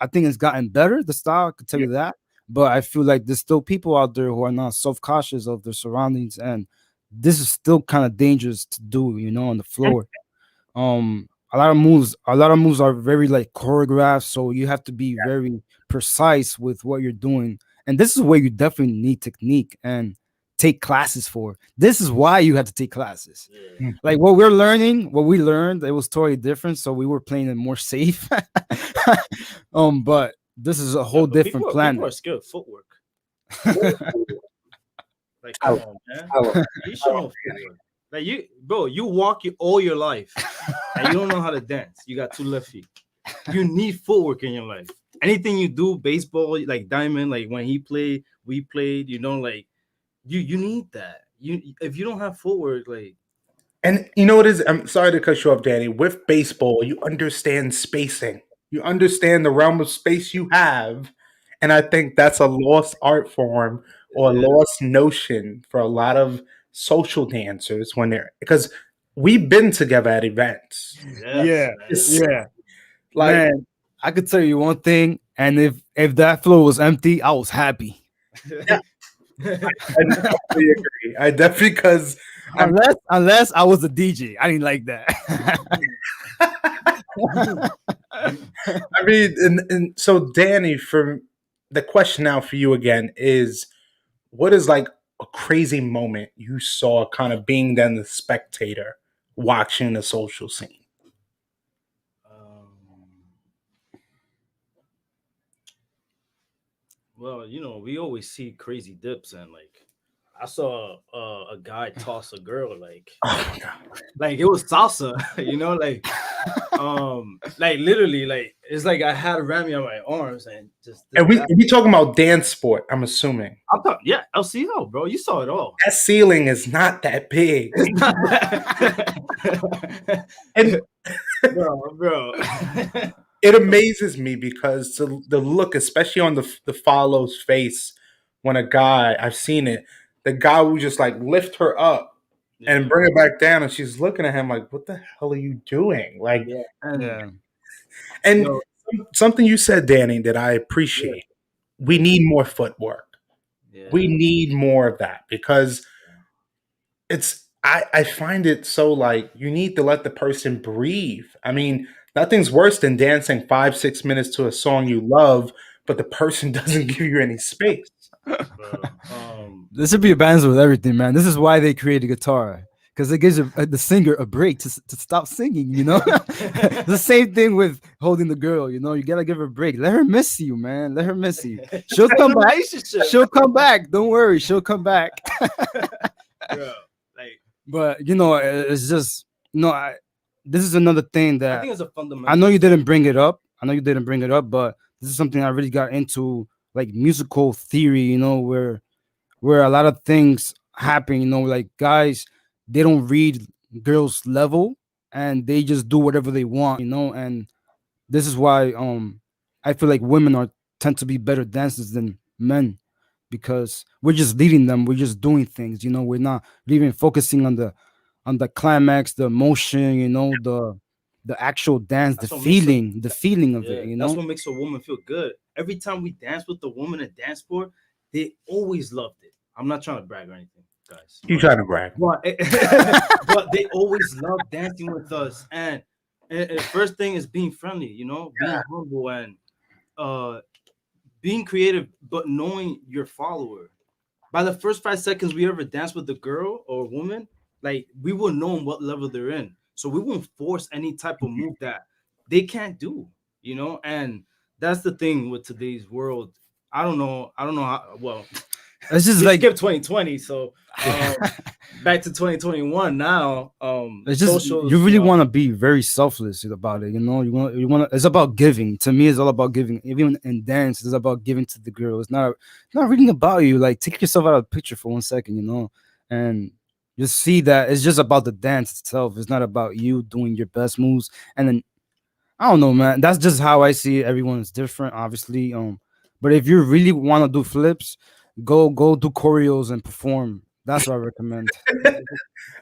[SPEAKER 3] think it's gotten better, the style, I could tell you that. But I feel like there's still people out there who are not self-cautious of their surroundings, and this is still kind of dangerous to do, on the floor. A lot of moves are very like choreographed, so you have to be very precise with what you're doing. And this is where you definitely need technique and take classes for. This is why you have to take classes.
[SPEAKER 4] Yeah.
[SPEAKER 3] Like what we learned, it was totally different. So we were playing it more safe. But this is a whole
[SPEAKER 4] But
[SPEAKER 3] different
[SPEAKER 4] people
[SPEAKER 3] planet.
[SPEAKER 4] are scared of footwork. Like, come on, man. You should know footwork. Like you walk all your life and you don't know how to dance. You got two left feet. You need footwork in your life. Anything you do, baseball, like Diamond, like when he played, we played, like you need that. If you don't have footwork, like
[SPEAKER 2] and you know what is? I'm sorry to cut you off, Danny. With baseball, you understand spacing. You understand the realm of space you have, and I think that's a lost art form or a
[SPEAKER 4] yeah,
[SPEAKER 2] lost notion for a lot of social dancers when they're because we've been together at events.
[SPEAKER 4] yes,
[SPEAKER 3] Yeah,
[SPEAKER 2] It's
[SPEAKER 3] yeah,
[SPEAKER 2] like
[SPEAKER 3] man. I could tell you one thing, and if that floor was empty, I was happy.
[SPEAKER 2] yeah, I definitely agree. I definitely because I'm.
[SPEAKER 3] Unless I was a DJ, I didn't like that.
[SPEAKER 2] I mean, and so Danny, for the question now for you again is, what is like a crazy moment you saw, kind of being then the spectator watching the social scene?
[SPEAKER 4] um, well, we always see crazy dips, and like I saw a guy toss a girl
[SPEAKER 2] Oh my god!
[SPEAKER 4] like it was salsa, like literally, like it's like I had Ramy on my arms and just did
[SPEAKER 2] And we
[SPEAKER 4] that.
[SPEAKER 2] we talking about dance sport. I'm assuming
[SPEAKER 4] I thought, yeah, LCO, bro, you saw it all.
[SPEAKER 2] that ceiling is not that big,
[SPEAKER 4] It's not that,
[SPEAKER 2] and
[SPEAKER 4] bro.
[SPEAKER 2] it amazes me because the look, especially on the follow's face, when a guy I've seen it, the guy will just like lift her up
[SPEAKER 4] Yeah,
[SPEAKER 2] and bring it back down, and she's looking at him like, "What the hell are you doing?" Like,
[SPEAKER 4] yeah, and
[SPEAKER 3] Yeah.
[SPEAKER 2] and
[SPEAKER 4] yo,
[SPEAKER 2] something you said, Danny, that I
[SPEAKER 4] yeah,
[SPEAKER 2] appreciate. We need more footwork.
[SPEAKER 4] yeah.
[SPEAKER 2] We need more of that because I find it so like you need to let the person breathe. I mean, nothing's worse than dancing 5, 6 minutes to a song you love, but the person doesn't give you any space.
[SPEAKER 4] Bro.
[SPEAKER 3] This should be a balance with everything, man. This is why they created guitar. Because it gives the singer a break to stop singing, you know? The same thing with holding the girl, you know? You gotta give her a break. Let her miss you, man. Let her miss you. She'll come back.
[SPEAKER 4] Relationship,
[SPEAKER 3] She'll come back. Don't worry. She'll come back.
[SPEAKER 4] bro. Like,
[SPEAKER 3] But, you know, it's just, this is another thing
[SPEAKER 4] I
[SPEAKER 3] that
[SPEAKER 4] think it's a fundamental.
[SPEAKER 3] I know you didn't bring it up. But this is something I really got into, like musical theory, you know, where a lot of things happen, you know, like guys, they don't read girls' level and they just do whatever they want, you know, and this is why I feel like women are tend to be better dancers than men because we're just leading them, we're just doing things, you know, we're not even focusing on the climax, the emotion, you know, the actual dance,
[SPEAKER 4] That's what makes
[SPEAKER 3] the feeling of
[SPEAKER 4] Yeah,
[SPEAKER 3] it, you
[SPEAKER 4] that's
[SPEAKER 3] know.
[SPEAKER 4] what makes a woman feel good. Every time we dance with the woman at dance sport, they always loved it. I'm not trying to brag or anything, guys,
[SPEAKER 2] You trying to brag?
[SPEAKER 4] but, but they always love dancing with us. And first thing is being friendly, you know, being humble and uh being creative, but knowing your follower. By the first 5 seconds we ever dance with a girl or a woman, like we will know what level they're in. So we won't force any type of move that they can't do, you know? And that's the thing with today's world. I don't know how well
[SPEAKER 3] It's just
[SPEAKER 4] we
[SPEAKER 3] like
[SPEAKER 4] skipped 2020, so back to 2021 now.
[SPEAKER 3] it's just
[SPEAKER 4] Socials,
[SPEAKER 3] you
[SPEAKER 4] you
[SPEAKER 3] really
[SPEAKER 4] know,
[SPEAKER 3] want to be very selfless about it, you know. You want it's about giving. To me, it's all about giving. Even in dance, it's about giving to the girl. It's not really about you. Like take yourself out of the picture for 1 second, you know, and just see that it's just about the dance itself. It's not about you doing your best moves. And then I don't know, man. That's just how I see it. Everyone's different, obviously. But if you really want to do flips, go do choreos and perform. That's what I recommend.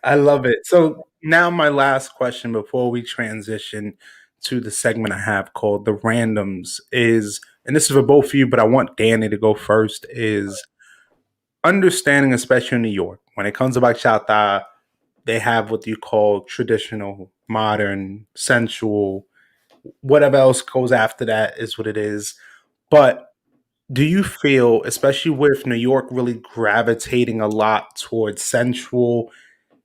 [SPEAKER 2] I love it. So now my last question before we transition to the segment I have called the randoms is, and this is for both of you, but I want Danny to go first, is understanding, especially in New York, when it comes to bachata, they have what you call traditional, modern, sensual, whatever else goes after that is what it is. But do you feel, especially with New York really gravitating a lot towards sensual,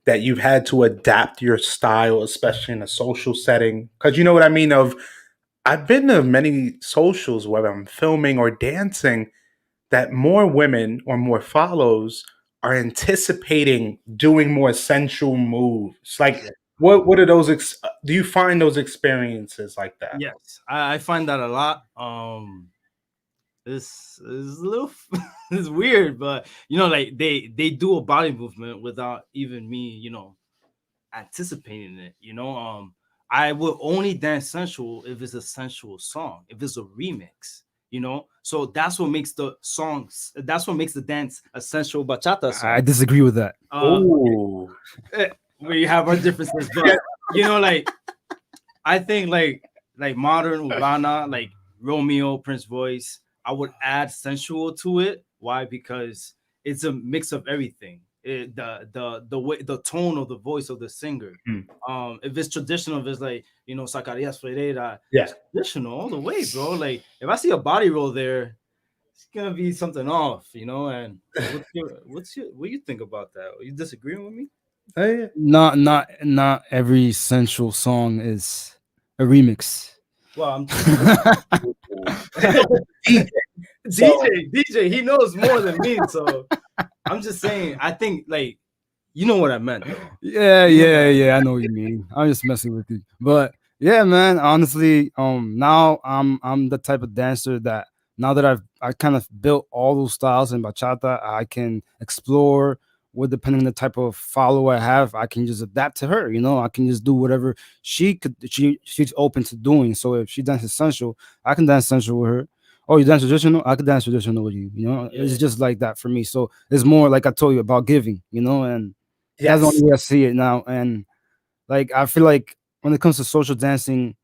[SPEAKER 2] that you've had to adapt your style, especially in a social setting? Because you know what I mean? I've been to many socials, whether I'm filming or dancing, that more women or more follows are anticipating doing more sensual moves. Like,
[SPEAKER 4] yeah.
[SPEAKER 2] what are those? Do you find those experiences like that?
[SPEAKER 4] Yes, I find that a lot. This is a little it's weird, but you know, like they do a body movement without even me, you know, anticipating it. You know, I will only dance sensual if it's a sensual song, if it's a remix. You know, so that's what makes the songs. That's what makes the dance a sensual bachata
[SPEAKER 3] I
[SPEAKER 4] song.
[SPEAKER 3] disagree with that.
[SPEAKER 2] Oh,
[SPEAKER 4] We have our differences, but you know, like I think like modern Urbana, like Romeo, Prince Voice, I would add sensual to it. Why? Because it's a mix of everything. The way the tone of the voice of the singer.
[SPEAKER 2] hmm.
[SPEAKER 4] If it's traditional, if it's like you know Zacarias Ferreira,
[SPEAKER 2] Yeah.
[SPEAKER 4] traditional all the way, bro. Like if I see a body roll there, it's gonna be something off, you know. And what do you think about that? Are you disagreeing with me?
[SPEAKER 2] Hey,
[SPEAKER 3] Not every sensual song is a remix.
[SPEAKER 4] Well, I'm
[SPEAKER 2] DJ. So
[SPEAKER 4] DJ, he knows more than me. So I'm just saying. I think like you know what I meant though.
[SPEAKER 3] Yeah. I know what you mean. I'm just messing with you. But yeah, man, honestly, now I'm the type of dancer that now that I kind of built all those styles in bachata, I can explore with depending on the type of follower I have, I can just adapt to her, I can just do whatever she's open to doing. So if she dances sensual, I can dance sensual with her. Oh, you dance traditional? I could dance traditional with you. It's
[SPEAKER 4] Yeah,
[SPEAKER 3] just like that for me. So it's more like I told you about giving, and that's the only
[SPEAKER 2] yes,
[SPEAKER 3] way I see it now. And like I feel like when it comes to social dancing,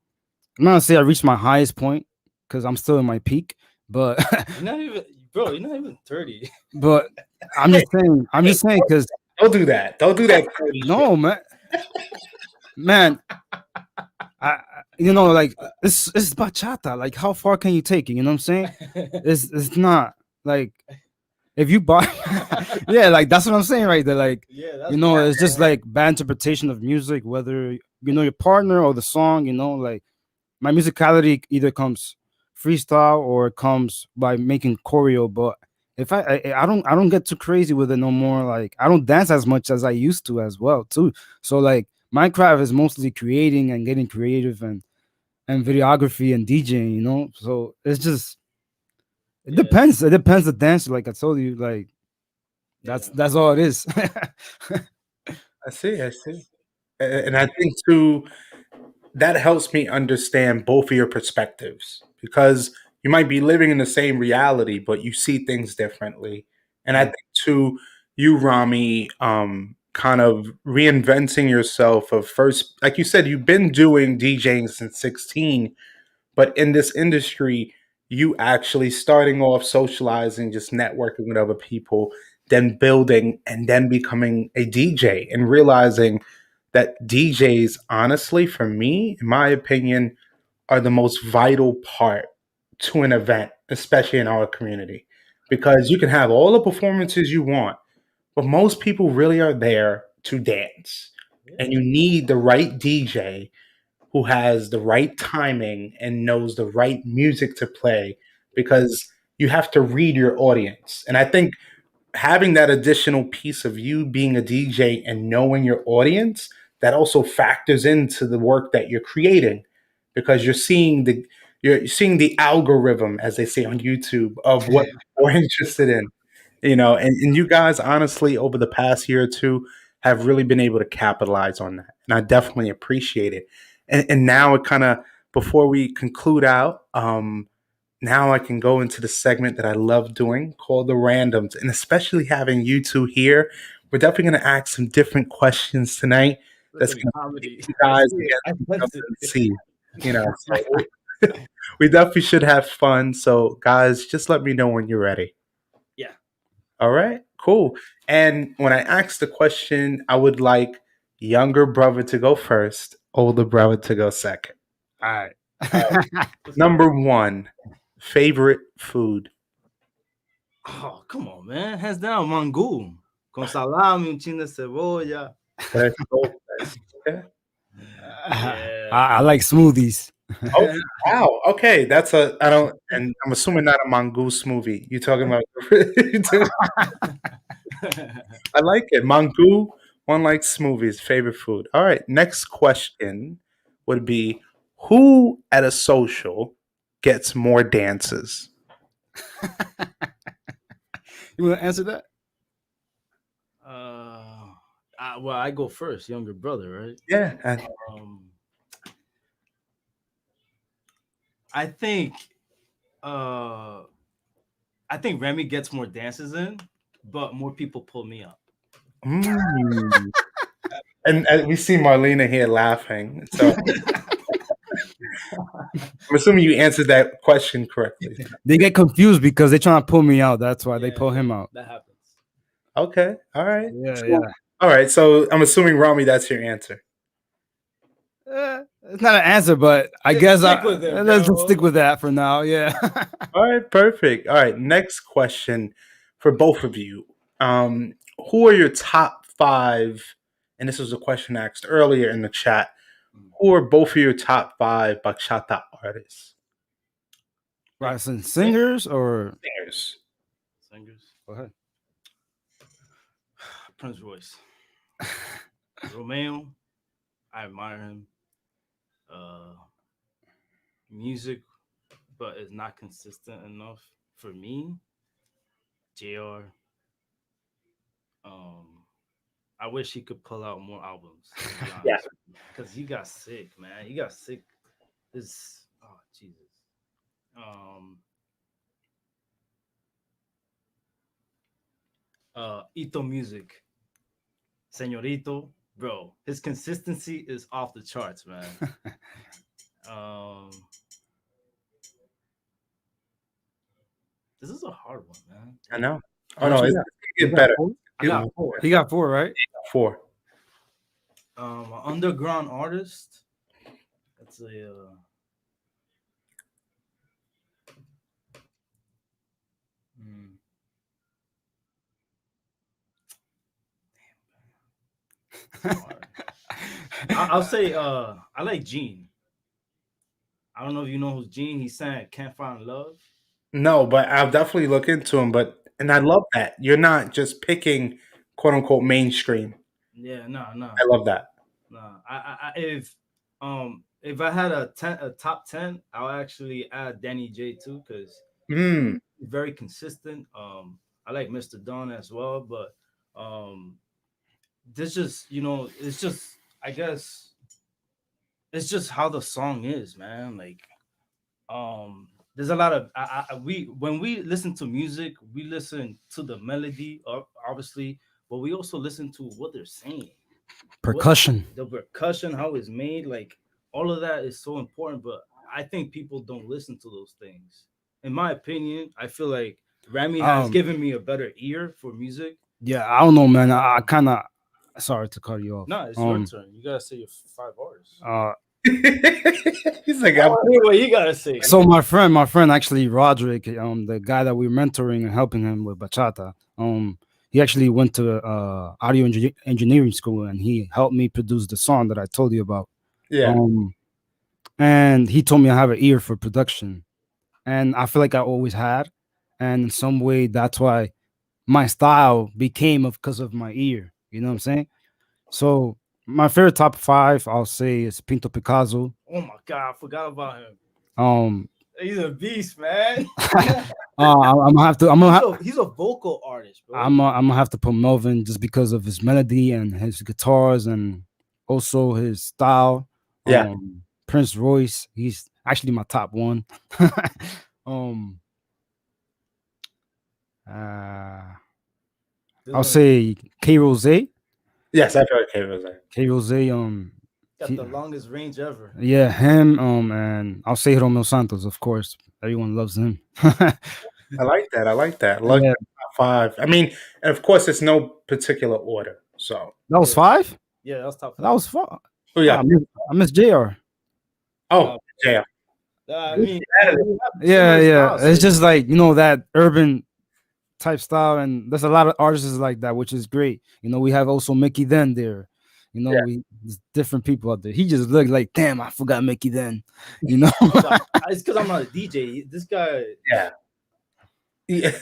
[SPEAKER 3] I'm not gonna say I reached my highest point because I'm still in my peak, but
[SPEAKER 4] you're not even, bro. You're not even 30.
[SPEAKER 3] but
[SPEAKER 2] hey,
[SPEAKER 3] I'm
[SPEAKER 2] hey,
[SPEAKER 3] just saying because
[SPEAKER 2] don't do that. Don't do that dirty shit.
[SPEAKER 3] no, man, like it's bachata. Like how far can you take it? You know what I'm saying? It's not like if you buy, yeah, like that's what I'm saying right there. Like
[SPEAKER 4] Yeah, that's what
[SPEAKER 3] it's just like bad interpretation of music, whether your partner or the song. Like my musicality either comes freestyle or it comes by making choreo. But if I don't get too crazy with it no more. Like I don't dance as much as I used to as well too. So like my craft is mostly creating and getting creative and videography and DJing. So it's just it
[SPEAKER 4] yeah,
[SPEAKER 3] depends. It depends the dancer. Like I told you, like that's
[SPEAKER 4] yeah,
[SPEAKER 3] that's all it is.
[SPEAKER 2] I see. I see. And I think too that helps me understand both of your perspectives because you might be living in the same reality, but you see things differently. And I
[SPEAKER 4] mm,
[SPEAKER 2] think too, you, Rami, kind of reinventing yourself of first, like you said, you've been doing DJing since 16, but in this industry, you actually starting off socializing, just networking with other people, then building and then becoming a DJ and realizing that DJs, honestly, for me, in my opinion, are the most vital part to an event, especially in our community. Because you can have all the performances you want, but most people really are there to dance.
[SPEAKER 4] yeah,
[SPEAKER 2] And you need the right DJ who has the right timing and knows the right music to play because you have to read your audience. And I think having that additional piece of you being a DJ and knowing your audience that also factors into the work that you're creating because you're seeing the algorithm as they say on YouTube of what people are interested in, and you guys honestly over the past year or two have really been able to capitalize on that, and I definitely appreciate it. And now it kind of before we conclude out, now I can go into the segment that I love doing called the randoms. And especially having you two here, we're definitely going to ask some different questions tonight that's
[SPEAKER 4] freaking
[SPEAKER 2] going to pit
[SPEAKER 4] comedy.
[SPEAKER 2] you
[SPEAKER 4] I
[SPEAKER 2] guys
[SPEAKER 4] see it.
[SPEAKER 2] against
[SPEAKER 4] I
[SPEAKER 2] each
[SPEAKER 4] touched
[SPEAKER 2] other and
[SPEAKER 4] it.
[SPEAKER 2] see. So we definitely should have fun. So, guys, just let me know when you're ready.
[SPEAKER 4] Yeah.
[SPEAKER 2] All right, cool. And when I ask the question, I would like younger brother to go first, older brother to go second.
[SPEAKER 3] All right.
[SPEAKER 4] Let's go.
[SPEAKER 2] Number one, favorite food.
[SPEAKER 4] Oh, come on, man. Hands down, mangú. Con salami, un chin de cebolla.
[SPEAKER 2] Let's go. Okay.
[SPEAKER 4] Yeah.
[SPEAKER 3] I like smoothies.
[SPEAKER 2] Oh, wow. Okay, that's a I don't and I'm assuming not a mongoose movie. You talking about I like it. Mangoo, one likes smoothies, favorite food. All right, next question would be who at a social gets more dances?
[SPEAKER 3] You want to answer that?
[SPEAKER 4] uh, well, I go first, younger brother, right?
[SPEAKER 2] Yeah.
[SPEAKER 4] Um, I think uh I think Remy gets more dances in, but more people pull me up.
[SPEAKER 2] Mm. And we see Marlena here laughing. So I'm assuming you answered that question correctly.
[SPEAKER 3] They get confused because they're trying to pull me out. That's why they
[SPEAKER 4] Yeah,
[SPEAKER 3] pull him out.
[SPEAKER 4] that happens.
[SPEAKER 2] Okay. All right.
[SPEAKER 3] Yeah,
[SPEAKER 2] So,
[SPEAKER 3] yeah.
[SPEAKER 2] all right. So I'm assuming Rami, that's your answer.
[SPEAKER 3] It's not an answer, but I
[SPEAKER 4] Just
[SPEAKER 3] guess
[SPEAKER 4] stick with it,
[SPEAKER 3] let's just
[SPEAKER 4] bro.
[SPEAKER 3] stick with that for now. Yeah.
[SPEAKER 2] All right, perfect. All right, next question for both of you. Who are your top five? And this was a question asked earlier in the chat. Who are both of your top five bachata artists?
[SPEAKER 3] Right, singers or
[SPEAKER 2] Singers.
[SPEAKER 4] Singers.
[SPEAKER 3] go ahead.
[SPEAKER 4] Prince Royce. Romeo, I admire him. Uh, music, but it's not consistent enough for me. Jr. Um, I wish he could pull out more albums. To be
[SPEAKER 2] Yeah.
[SPEAKER 4] honest, because he got sick, man. He got sick. This oh Jesus. Um, Ito Music, Señorito, bro. His consistency is off the charts, man. Um, this is a hard one, man.
[SPEAKER 2] I know.
[SPEAKER 3] How
[SPEAKER 2] Oh
[SPEAKER 3] much
[SPEAKER 2] no,
[SPEAKER 3] you
[SPEAKER 2] it's
[SPEAKER 3] got?
[SPEAKER 2] gonna get better.
[SPEAKER 3] Four?
[SPEAKER 4] I got four.
[SPEAKER 3] He got 4, right?
[SPEAKER 2] 4.
[SPEAKER 4] An underground artist. That's a hmm. Hard. I'll say I like Gene. I don't know if you know who's Gene. He sang "Can't Find Love."
[SPEAKER 2] No, but I'll definitely look into him. But and I love that you're not just picking quote unquote mainstream.
[SPEAKER 4] Yeah, no, no,
[SPEAKER 2] I love that.
[SPEAKER 4] no. If I had a top 10, I'll actually add Danny J too because
[SPEAKER 2] Mm,
[SPEAKER 4] he's very consistent. I like Mr. Don as well, but this just it's just I guess it's just how the song is, man. Like there's a lot of we when we listen to music, we listen to the melody, obviously, but we also listen to what they're saying, what
[SPEAKER 3] Percussion.
[SPEAKER 4] the percussion, how it's made, like all of that is so important. But I think people don't listen to those things. In my opinion, I feel like Ramy has
[SPEAKER 3] Um,
[SPEAKER 4] given me a better ear for music.
[SPEAKER 3] Yeah, I don't know, man. I kind of sorry to cut you off.
[SPEAKER 4] No, it's your turn. You gotta say your five artists.
[SPEAKER 2] he's like,
[SPEAKER 4] I wanna hear what you gotta say.
[SPEAKER 3] So my friend actually Roderick, the guy that we're mentoring and helping him with bachata, he actually went to audio engineering school and he helped me produce the song that I told you about.
[SPEAKER 2] yeah,
[SPEAKER 3] And he told me I have an ear for production, and I feel like I always had, and in some way that's why my style became of because of my ear. You know what I'm saying? So my favorite top 5, I'll say, is Pinto Picasso.
[SPEAKER 4] Oh my god, I forgot about him.
[SPEAKER 3] Um,
[SPEAKER 4] He's a beast, man.
[SPEAKER 3] I'm gonna have to.
[SPEAKER 4] He's a vocal artist, bro.
[SPEAKER 3] I'm gonna have to put Melvin just because of his melody and his guitars and also his style.
[SPEAKER 2] yeah.
[SPEAKER 3] Prince Royce, he's actually my top one. um, I'll say K Rose.
[SPEAKER 2] Yes, I've heard K Rose.
[SPEAKER 3] K Rose.
[SPEAKER 4] got the longest range ever.
[SPEAKER 3] Yeah, him. And I'll say Romeo Santos, of course. Everyone loves him.
[SPEAKER 2] I like that. I like that. Like
[SPEAKER 3] Yeah.
[SPEAKER 2] top 5. I mean, and of course, it's no particular order. So
[SPEAKER 3] That was 5.
[SPEAKER 4] Yeah, that was top 5.
[SPEAKER 3] That was 5.
[SPEAKER 2] oh yeah.
[SPEAKER 3] I miss Jr.
[SPEAKER 2] Oh yeah.
[SPEAKER 4] I mean,
[SPEAKER 3] Yeah. It's just like that urban type style, and there's a lot of artists like that, which is great. We have also Mickey Then there.
[SPEAKER 2] Yeah.
[SPEAKER 3] There's different people out there. He just looked like, damn, I forgot Mickey Then.
[SPEAKER 4] it's because I'm not a DJ. This guy.
[SPEAKER 2] Yeah. Yeah.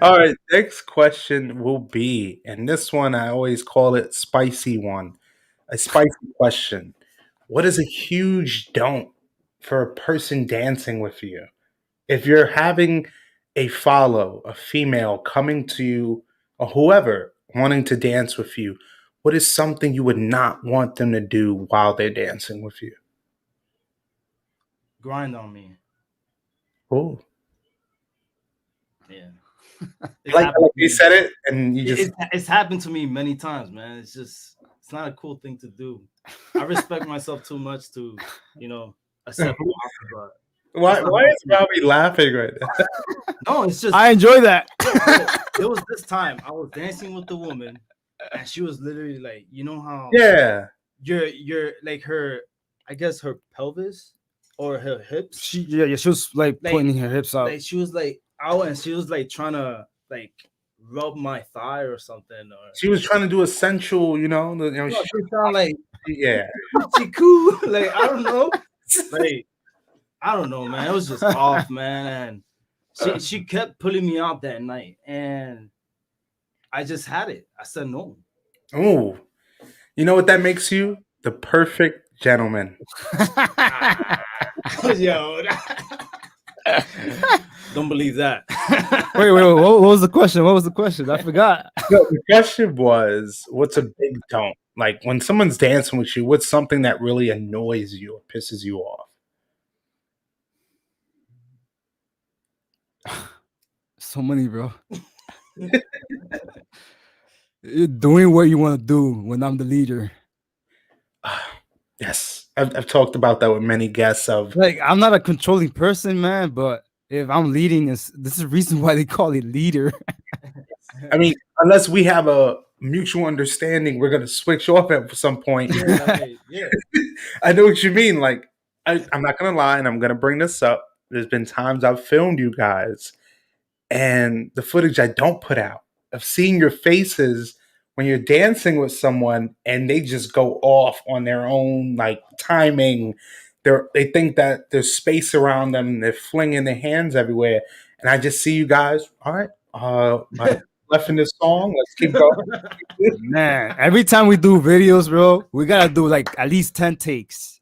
[SPEAKER 2] All right. Next question will be, and this one I always call it spicy one. A spicy question. What is a huge don't for a person dancing with you? If you're having a female coming to you, or whoever wanting to dance with you, what is something you would not want them to do while they're dancing with you?
[SPEAKER 4] Grind on me.
[SPEAKER 2] Oh,
[SPEAKER 4] Yeah.
[SPEAKER 2] like you said it, and you just
[SPEAKER 4] it's happened to me many times, man. It's not a cool thing to do. I respect myself too much to, accept the offer, but
[SPEAKER 2] why is Robbie laughing right now?
[SPEAKER 4] no, it's just
[SPEAKER 3] I enjoy that.
[SPEAKER 4] there was this time I was dancing with the woman, and she was literally like, you know how
[SPEAKER 2] Yeah,
[SPEAKER 4] you're like her, I guess her pelvis or her hips.
[SPEAKER 3] She was like pointing her hips out.
[SPEAKER 4] Like she was like out, and she was like trying to like rub my thigh or something. Or
[SPEAKER 2] she was trying to do a sensual,
[SPEAKER 4] she sound like
[SPEAKER 2] yeah.
[SPEAKER 4] she cool. Like I don't know. Like I don't know, man. It was just off, man. And she kept pulling me out that night, and I just had it. I said no.
[SPEAKER 2] Oh, you know what that makes you? The perfect gentleman.
[SPEAKER 4] Yo, don't believe that.
[SPEAKER 3] Wait. What was the question? What was the question? I forgot.
[SPEAKER 2] No, the question was, what's a big don't? Like when someone's dancing with you, what's something that really annoys you or pisses you off?
[SPEAKER 3] So many, bro. You're doing what you want to do when I'm the leader.
[SPEAKER 2] Yes, I've talked about that with many guests. Of
[SPEAKER 3] Like, I'm not a controlling person, man, but if I'm leading, this is the reason why they call it leader.
[SPEAKER 2] I mean, unless we have a mutual understanding, we're gonna switch off at some point.
[SPEAKER 4] Yeah.
[SPEAKER 2] I know what you mean. Like, I'm not gonna lie, and I'm gonna bring this up. There's been times I've filmed you guys, and the footage I don't put out of seeing your faces when you're dancing with someone, and they just go off on their own like timing. They think that there's space around them, and they're flinging their hands everywhere, and I just see you guys. All right, left in this song. Let's keep going.
[SPEAKER 3] Man, every time we do videos, bro, we gotta do like at least 10 takes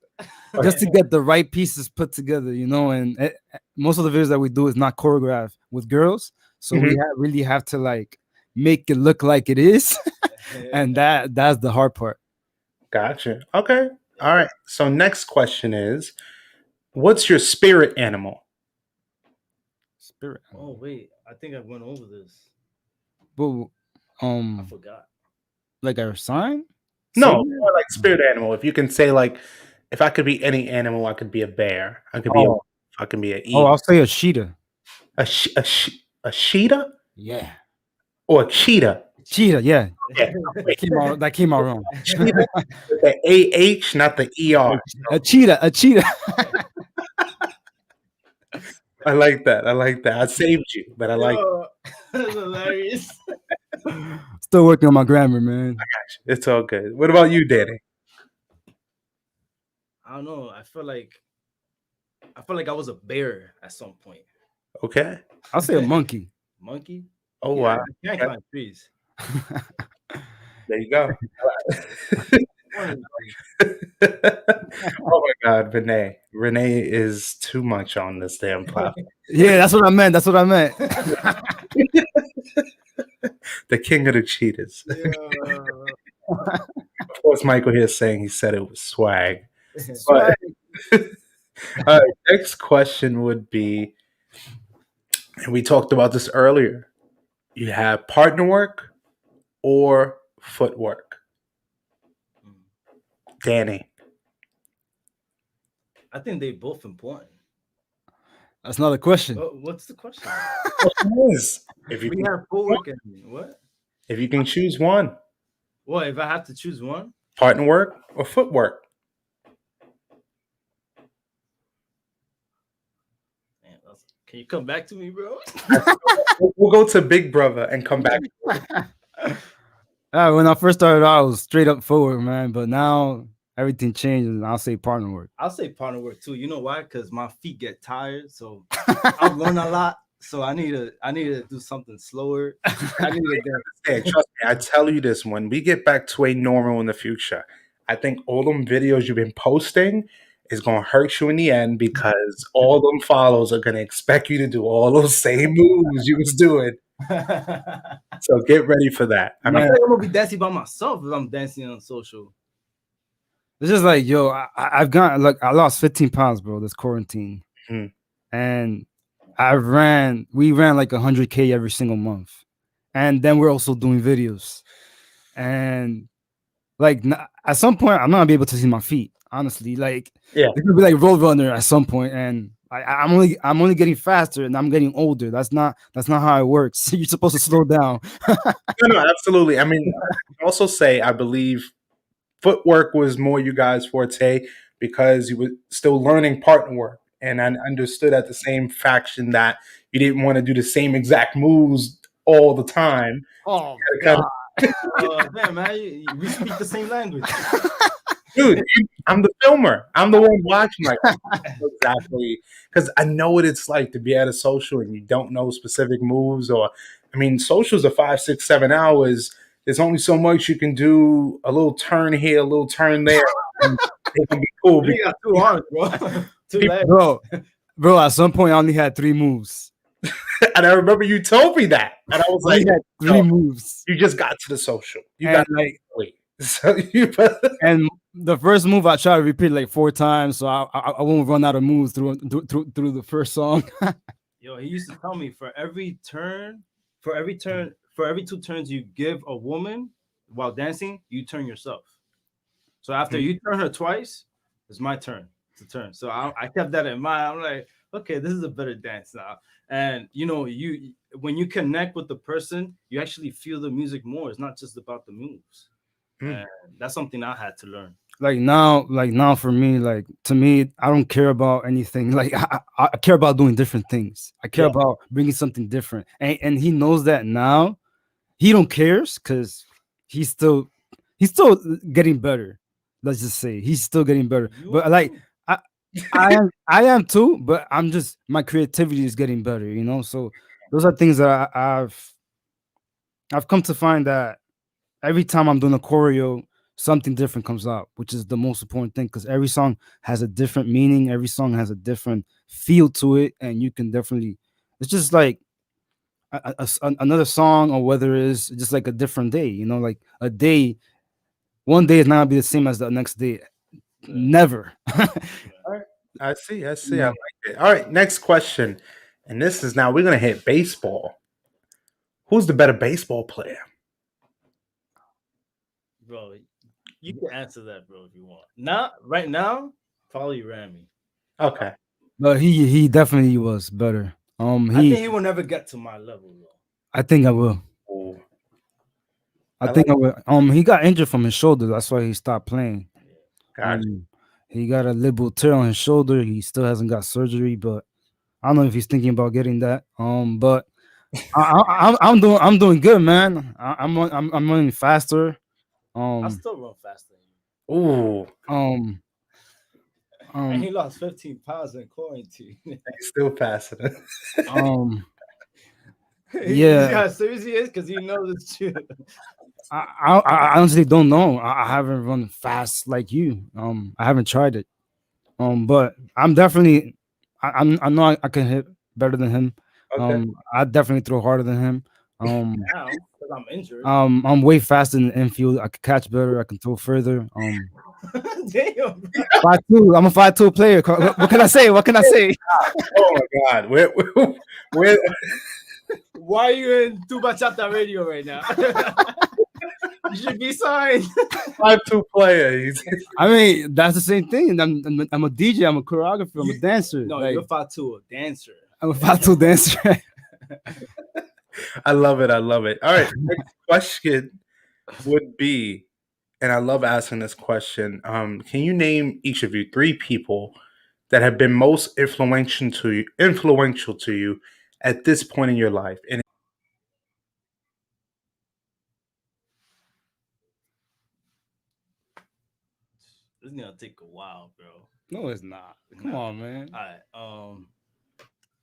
[SPEAKER 3] just to get the right pieces put together, you know. And most of the videos that we do is not choreographed with girls, so we really have to like make it look like it is, and that's the hard part.
[SPEAKER 2] Gotcha. Okay. All right. So next question is, what's your spirit animal?
[SPEAKER 3] Spirit.
[SPEAKER 4] Oh wait, I think I went over this.
[SPEAKER 3] But
[SPEAKER 4] I forgot.
[SPEAKER 3] like our sign?
[SPEAKER 2] No, more like spirit animal. If you can say like, if I could be any animal, I could be a bear. I could be I can be an eagle.
[SPEAKER 3] I'll say a cheetah.
[SPEAKER 2] A a cheetah
[SPEAKER 3] Yeah.
[SPEAKER 2] or a cheetah.
[SPEAKER 3] Cheetah, yeah.
[SPEAKER 2] Yeah.
[SPEAKER 3] That came out wrong.
[SPEAKER 2] Cheetah, the AH, not the ER.
[SPEAKER 3] A cheetah.
[SPEAKER 2] I like that. I like that. I saved you, but I like
[SPEAKER 4] That's hilarious.
[SPEAKER 3] Still working on my grammar, man.
[SPEAKER 2] it's all good. What about you, Danny?
[SPEAKER 4] I don't know. I feel like I was a bear at some point.
[SPEAKER 2] Okay.
[SPEAKER 3] I'll say a monkey.
[SPEAKER 4] Monkey?
[SPEAKER 2] Oh
[SPEAKER 4] Yeah,
[SPEAKER 2] wow.
[SPEAKER 4] I can't climb trees.
[SPEAKER 2] There you go. Oh my God, Renee. Renee is too much on this damn platform.
[SPEAKER 3] Yeah, that's what I meant.
[SPEAKER 2] The king of the cheetahs. Of course, Michael here is saying he said it was swag. But, all right, next question would be, and we talked about this earlier, you have partner work or footwork? Danny.
[SPEAKER 4] I think they both important.
[SPEAKER 3] That's not a question.
[SPEAKER 4] What's the question?
[SPEAKER 2] If you
[SPEAKER 4] We
[SPEAKER 2] can,
[SPEAKER 4] have footwork and what?
[SPEAKER 2] if you can choose one,
[SPEAKER 4] What if I have to choose one?
[SPEAKER 2] partner work or footwork?
[SPEAKER 4] Man, can you come back to me, bro?
[SPEAKER 2] We'll go to Big Brother and come back.
[SPEAKER 3] When I first started out, I was straight up forward, man. But now everything changed, and I'll say partner work.
[SPEAKER 4] I'll say partner work too. You know why? Because my feet get tired, so I run a lot. So I need to do something slower. I need to
[SPEAKER 2] Hey, trust me, I tell you this, when we get back to a normal in the future, I think all them videos you've been posting is going to hurt you in the end, because all them follows are going to expect you to do all those same moves you was doing. So get ready for that.
[SPEAKER 4] I feel like I'm gonna be dancing by myself if I'm dancing on social.
[SPEAKER 3] It's just like, yo, I've got like I lost 15 pounds, bro, this quarantine. And we ran like 100K every single month. And then we're also doing videos. And like at some point, I'm not gonna be able to see my feet, honestly. Like,
[SPEAKER 2] yeah,
[SPEAKER 3] it could be like Roadrunner at some point, and I'm only getting faster, and I'm getting older. That's not how it works. You're supposed to slow down.
[SPEAKER 2] No, absolutely. I mean, I can also say I believe footwork was more you guys' forte because you were still learning partner work, and I understood at the same faction that you didn't want to do the same exact moves all the time.
[SPEAKER 3] Oh God.
[SPEAKER 4] Damn, man, we speak the same language.
[SPEAKER 2] dude, I'm the filmer. I'm the one watching. Like exactly, because I know what it's like to be at a social and you don't know specific moves. Or, I mean, socials are 5, 6, 7 hours. There's only so much you can do. A little turn here, a little turn there. And it can be cool.
[SPEAKER 4] You got 2 arms, bro. 2 legs.
[SPEAKER 3] Bro, at some point I only had 3 moves.
[SPEAKER 2] And I remember you told me that, and I was
[SPEAKER 3] I only
[SPEAKER 2] like,
[SPEAKER 3] had three moves.
[SPEAKER 2] you just got to the social. You
[SPEAKER 3] And
[SPEAKER 2] got
[SPEAKER 3] like,
[SPEAKER 2] wait. So you.
[SPEAKER 3] and the first move I try to repeat like 4 times, so I won't run out of moves through the first song.
[SPEAKER 4] Yo, he used to tell me for every 2 turns you give a woman while dancing, you turn yourself. So after you turn her twice, it's my turn to turn. So I kept that in mind. I'm like, okay, this is a better dance now. And you when you connect with the person, you actually feel the music more. It's not just about the moves. And that's something I had to learn.
[SPEAKER 3] Like now for me, like to me, I don't care about anything. Like I care about doing different things. I care about bringing something different, and he knows that now. He don't cares because he's still getting better. Let's just say he's still getting better. But like I am too. But I'm just my creativity is getting better. So those are things that I've come to find that every time I'm doing a choreo, something different comes out, which is the most important thing because every song has a different meaning, every song has a different feel to it, and you can definitely. It's just like another song, or whether it's just like a different day. Like a day, one day is not gonna be the same as the next day. Never.
[SPEAKER 2] All right. I see. I like it. All right. Next question, and this is now we're gonna hit baseball. Who's the better baseball player?
[SPEAKER 4] Bro, you can answer that, bro, if you want. Not right now, probably Ramy.
[SPEAKER 2] Okay.
[SPEAKER 3] But he definitely was better.
[SPEAKER 4] I think he will never get to my level, though.
[SPEAKER 3] I think I will.
[SPEAKER 2] Ooh.
[SPEAKER 3] I think I will. He got injured from his shoulder. That's why he stopped playing.
[SPEAKER 2] Gotcha.
[SPEAKER 3] He got a little tear on his shoulder. He still hasn't got surgery, but I don't know if he's thinking about getting that. But I'm doing good, man. I'm running faster.
[SPEAKER 4] I still run faster than
[SPEAKER 2] you. Ooh.
[SPEAKER 4] And he lost 15 pounds in quarantine.
[SPEAKER 2] He's still faster.
[SPEAKER 3] Yeah.
[SPEAKER 4] See how serious he is because he knows it's true.
[SPEAKER 3] I honestly don't know. I haven't run fast like you. I haven't tried it. But I'm definitely. I know I can hit better than him.
[SPEAKER 2] Okay.
[SPEAKER 3] I definitely throw harder than him.
[SPEAKER 4] Now, because I'm injured.
[SPEAKER 3] I'm way faster in the infield. I can catch better. I can throw further.
[SPEAKER 4] Damn.
[SPEAKER 3] 5'2". I'm a 5'2" player. What can I say? What can I say?
[SPEAKER 2] Oh my God. Where
[SPEAKER 4] Why are you in Tu Bachata Radio right now? You should be signed.
[SPEAKER 2] 5'2" player.
[SPEAKER 3] I mean, that's the same thing. I'm a DJ. I'm a choreographer. I'm a dancer.
[SPEAKER 4] No, you're 5'2", a dancer.
[SPEAKER 3] I'm a 5'2" dancer.
[SPEAKER 2] I love it. All right. Next question would be, and I love asking this question. Can you name each of you 3 people that have been most influential to you at this point in your life? And
[SPEAKER 4] This is gonna take a while, bro.
[SPEAKER 3] No, it's not. Come on, man.
[SPEAKER 4] All right.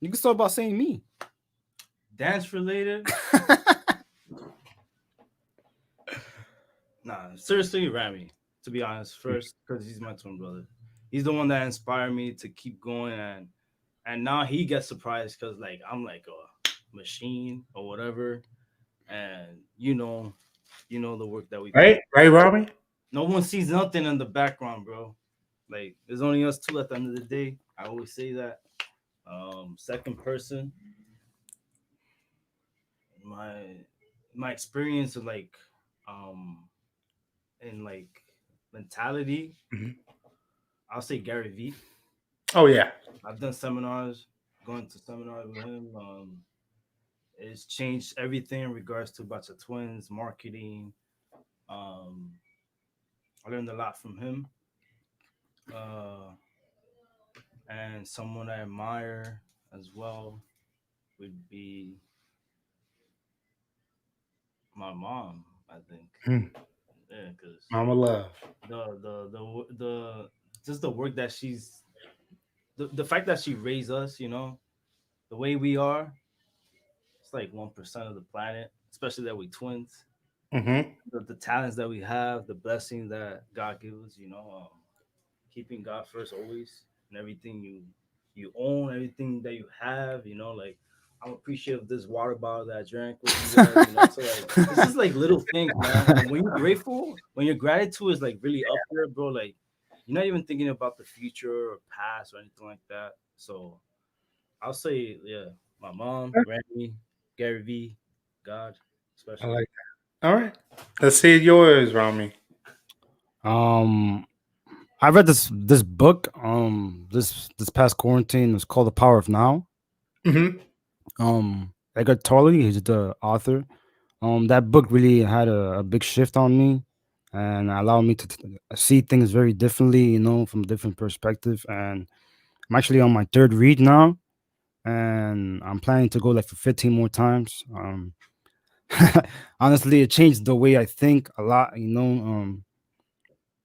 [SPEAKER 3] You can start about saying me.
[SPEAKER 4] Dance related. Nah, seriously, Ramy. To be honest, first because he's my twin brother. He's the one that inspired me to keep going, and now he gets surprised because like I'm like a machine or whatever, and you know the work that we do.
[SPEAKER 2] right, Ramy.
[SPEAKER 4] No one sees nothing in the background, bro. Like there's only us two at the end of the day. I always say that. Second person, my experience of like in like mentality, I'll say Gary V.
[SPEAKER 2] Oh yeah,
[SPEAKER 4] I've done seminars, going to seminars with him. It's changed everything in regards to Bachatwins, marketing. I learned a lot from him. And someone I admire as well would be my mom, I think. Yeah, because
[SPEAKER 2] Mama love.
[SPEAKER 4] the just the work that the fact that she raised us, the way we are, it's like 1% of the planet, especially that we twins.
[SPEAKER 2] Mm-hmm.
[SPEAKER 4] The talents that we have, the blessings that God gives us, keeping God first always, and everything you own, everything that you have, like I'm appreciative of this water bottle that I drank with you guys, So like it's just like little things, man. And when you're grateful, when your gratitude is like really up there, bro, like you're not even thinking about the future or past or anything like that. So I'll say, yeah, my mom, Randy, Gary V, God,
[SPEAKER 2] I
[SPEAKER 4] especially.
[SPEAKER 2] like that. All right. Let's see yours, Rami.
[SPEAKER 3] Um, I read this book this past quarantine. It's called The Power of Now.
[SPEAKER 2] Mm-hmm.
[SPEAKER 3] Eckhart Tolle is the author. That book really had a big shift on me and allowed me to see things very differently, from a different perspective. And I'm actually on my third read now, and I'm planning to go like for 15 more times. Honestly, it changed the way I think a lot.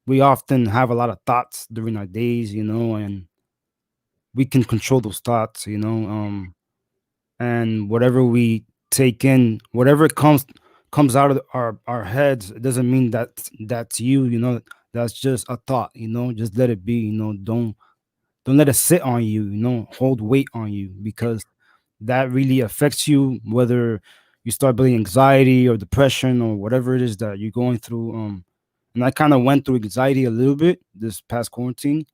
[SPEAKER 3] We often have a lot of thoughts during our days, and we can control those thoughts, and whatever we take in, whatever comes out of our heads, it doesn't mean that that's you, that's just a thought, just let it be, don't let it sit on you, hold weight on you, because that really affects you, whether you start building anxiety or depression or whatever it is that you're going through. And I kind of went through anxiety a little bit this past quarantine.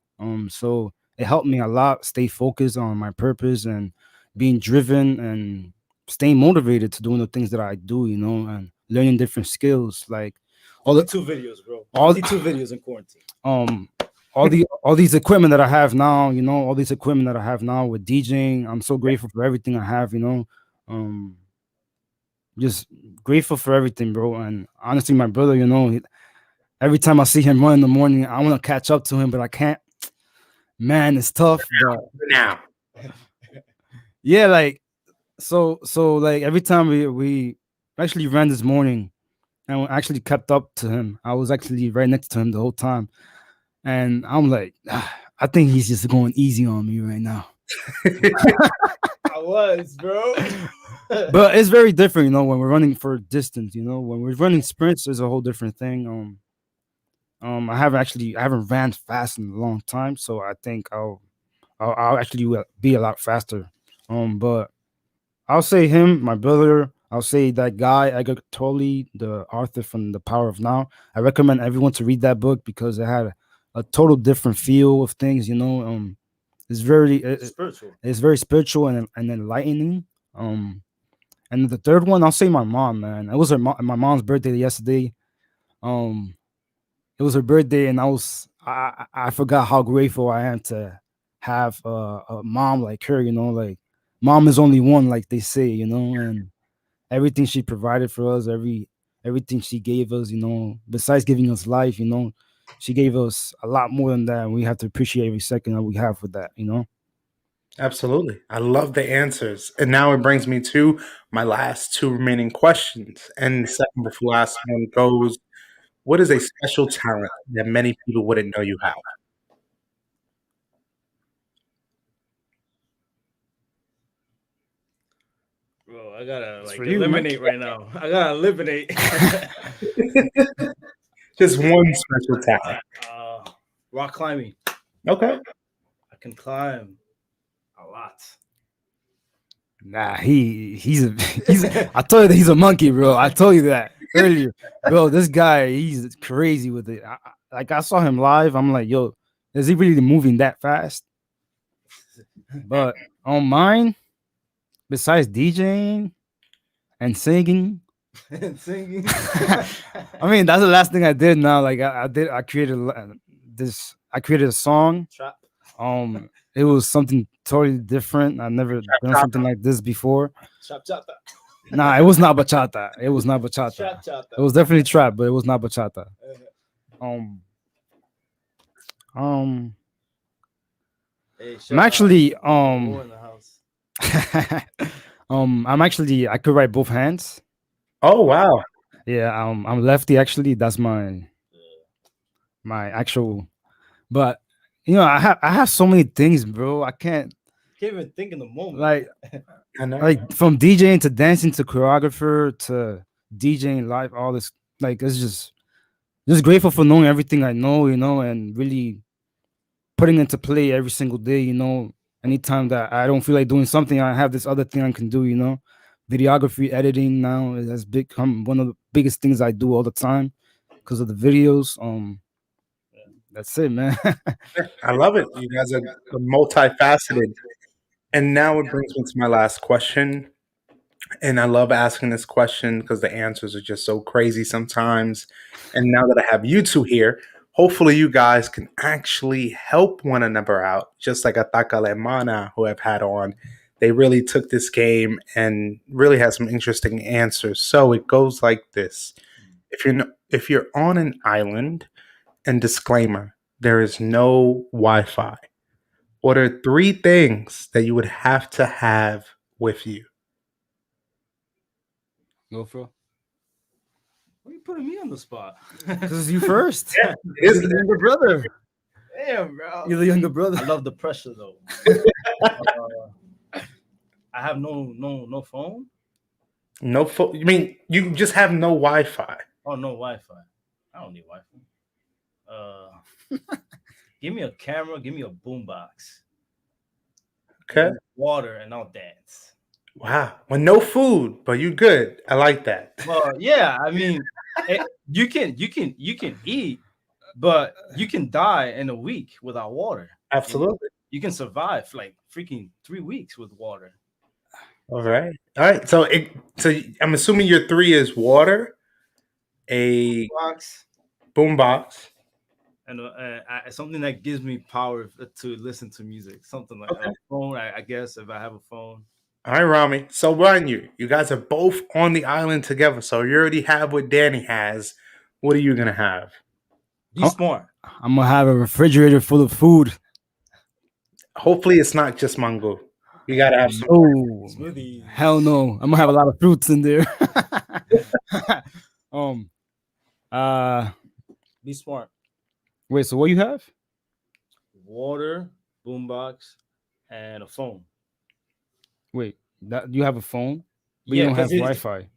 [SPEAKER 3] So it helped me a lot stay focused on my purpose and being driven and staying motivated to doing the things that I do, and learning different skills, like all the
[SPEAKER 4] 52 videos, bro.
[SPEAKER 3] all
[SPEAKER 4] 52 videos in quarantine.
[SPEAKER 3] um all these equipment that I have now, all these equipment that I have now with DJing. I'm so grateful for everything I have, Um just grateful for everything, bro. And honestly, my brother, every time I see him run in the morning, I want to catch up to him, but I can't. Man, it's tough. But
[SPEAKER 2] Now.
[SPEAKER 3] yeah, like like every time we actually ran this morning and we actually kept up to him. I was actually right next to him the whole time. And I'm like, I think he's just going easy on me right now.
[SPEAKER 4] I was, bro.
[SPEAKER 3] But it's very different, when we're running for distance. When we're running sprints, is a whole different thing. I haven't ran fast in a long time, so I think I'll actually be a lot faster. But I'll say him, my brother. I'll say that guy, Edgar Tolle, the author from The Power of Now. I recommend everyone to read that book because it had a total different feel of things. It's
[SPEAKER 4] Spiritual.
[SPEAKER 3] it's very spiritual and enlightening. And the third one, I'll say my mom, man. It was my mom's birthday yesterday. Um, it was her birthday, and I forgot how grateful I am to have a mom like her. Like mom is only one, like they say. And everything she provided for us, everything she gave us. Besides giving us life, she gave us a lot more than that. And we have to appreciate every second that we have with that.
[SPEAKER 2] Absolutely. I love the answers. And now it brings me to my last two remaining questions. And the second before last one goes, what is a special talent that many people wouldn't know you have?
[SPEAKER 4] Bro, I gotta
[SPEAKER 3] It's
[SPEAKER 4] like
[SPEAKER 3] for you, man.
[SPEAKER 4] eliminate right now. I gotta eliminate.
[SPEAKER 2] Just one special talent.
[SPEAKER 4] uh, Rock climbing.
[SPEAKER 2] Okay.
[SPEAKER 4] I can climb a lot.
[SPEAKER 3] Nah, he's. I told you that he's a monkey, bro. I told you that earlier, bro. This guy, he's crazy with it. Like I saw him live. I'm like, yo, is he really moving that fast? But on mine, besides DJing and singing,
[SPEAKER 4] Singing.
[SPEAKER 3] I mean, that's the last thing I did. Now, like I created this. I created a song.
[SPEAKER 4] Trap.
[SPEAKER 3] It was something totally different. I've never done something like this before.
[SPEAKER 4] Trap chata.
[SPEAKER 3] Nah, it was not bachata. It was not bachata.
[SPEAKER 4] Trap chata.
[SPEAKER 3] It was definitely trap, but it was not bachata. Um, um,
[SPEAKER 4] Hey,
[SPEAKER 3] I'm actually
[SPEAKER 4] Mo in the house.
[SPEAKER 3] I could write both hands.
[SPEAKER 2] Oh, wow.
[SPEAKER 3] Yeah, I'm lefty actually. That's my my actual. But I have so many things, bro. I can't
[SPEAKER 4] Can't even think in the moment.
[SPEAKER 3] like
[SPEAKER 2] I know.
[SPEAKER 3] like from DJing to dancing to choreographer to DJing live, all this. Like it's just grateful for knowing everything I know, and really putting into play every single day. Anytime that I don't feel like doing something, I have this other thing I can do. Videography, editing now has become one of the biggest things I do all the time because of the videos. That's it, man.
[SPEAKER 2] I love it. You guys are multifaceted. And now it brings me to my last question. And I love asking this question because the answers are just so crazy sometimes. And now that I have you two here, hopefully you guys can actually help one another out, just like Ataka Lemana, who I've had on. They really took this game and really had some interesting answers. So it goes like this: if you're on an island, and disclaimer, there is no Wi-Fi. What are three things that you would have to have with you?
[SPEAKER 3] Go for
[SPEAKER 4] Why are you putting me on the spot?
[SPEAKER 3] because you first.
[SPEAKER 2] It
[SPEAKER 3] You're
[SPEAKER 2] is
[SPEAKER 3] the younger brother.
[SPEAKER 4] Damn, bro.
[SPEAKER 3] You're the younger brother.
[SPEAKER 4] I love the pressure though. I have no phone.
[SPEAKER 2] no phone. You mean you just have no Wi-Fi?
[SPEAKER 4] Oh, no Wi-Fi. I don't need Wi-Fi. Give me a camera. Give me a boombox.
[SPEAKER 2] Okay.
[SPEAKER 4] Water, and I'll dance.
[SPEAKER 2] Wow. Well, no food, but you good. I like that.
[SPEAKER 4] Well, yeah. I mean, you can eat, but you can die in a week without water.
[SPEAKER 2] Absolutely.
[SPEAKER 4] You can survive like freaking 3 weeks with water.
[SPEAKER 2] All right. All right. So I'm assuming your three is water, a
[SPEAKER 4] Box.
[SPEAKER 2] boombox.
[SPEAKER 4] And something that gives me power to listen to music. Something like a phone, I guess, if I have a phone.
[SPEAKER 2] All right, Rami. So, Ryan, you guys are both on the island together. So, you already have what Danny has. What are you going to have?
[SPEAKER 4] Be smart.
[SPEAKER 3] I'm gonna have a refrigerator full of food.
[SPEAKER 2] Hopefully, it's not just mango. You got to have some.
[SPEAKER 3] Oh,
[SPEAKER 4] Smoothies.
[SPEAKER 3] hell no! I'm gonna have a lot of fruits in there. um,
[SPEAKER 4] Be smart.
[SPEAKER 3] wait. So what you have?
[SPEAKER 4] Water, boombox, and a phone.
[SPEAKER 3] Wait, that you have a phone, but
[SPEAKER 4] Yeah,
[SPEAKER 3] you don't have
[SPEAKER 4] 'cause it's-
[SPEAKER 3] Wi-Fi.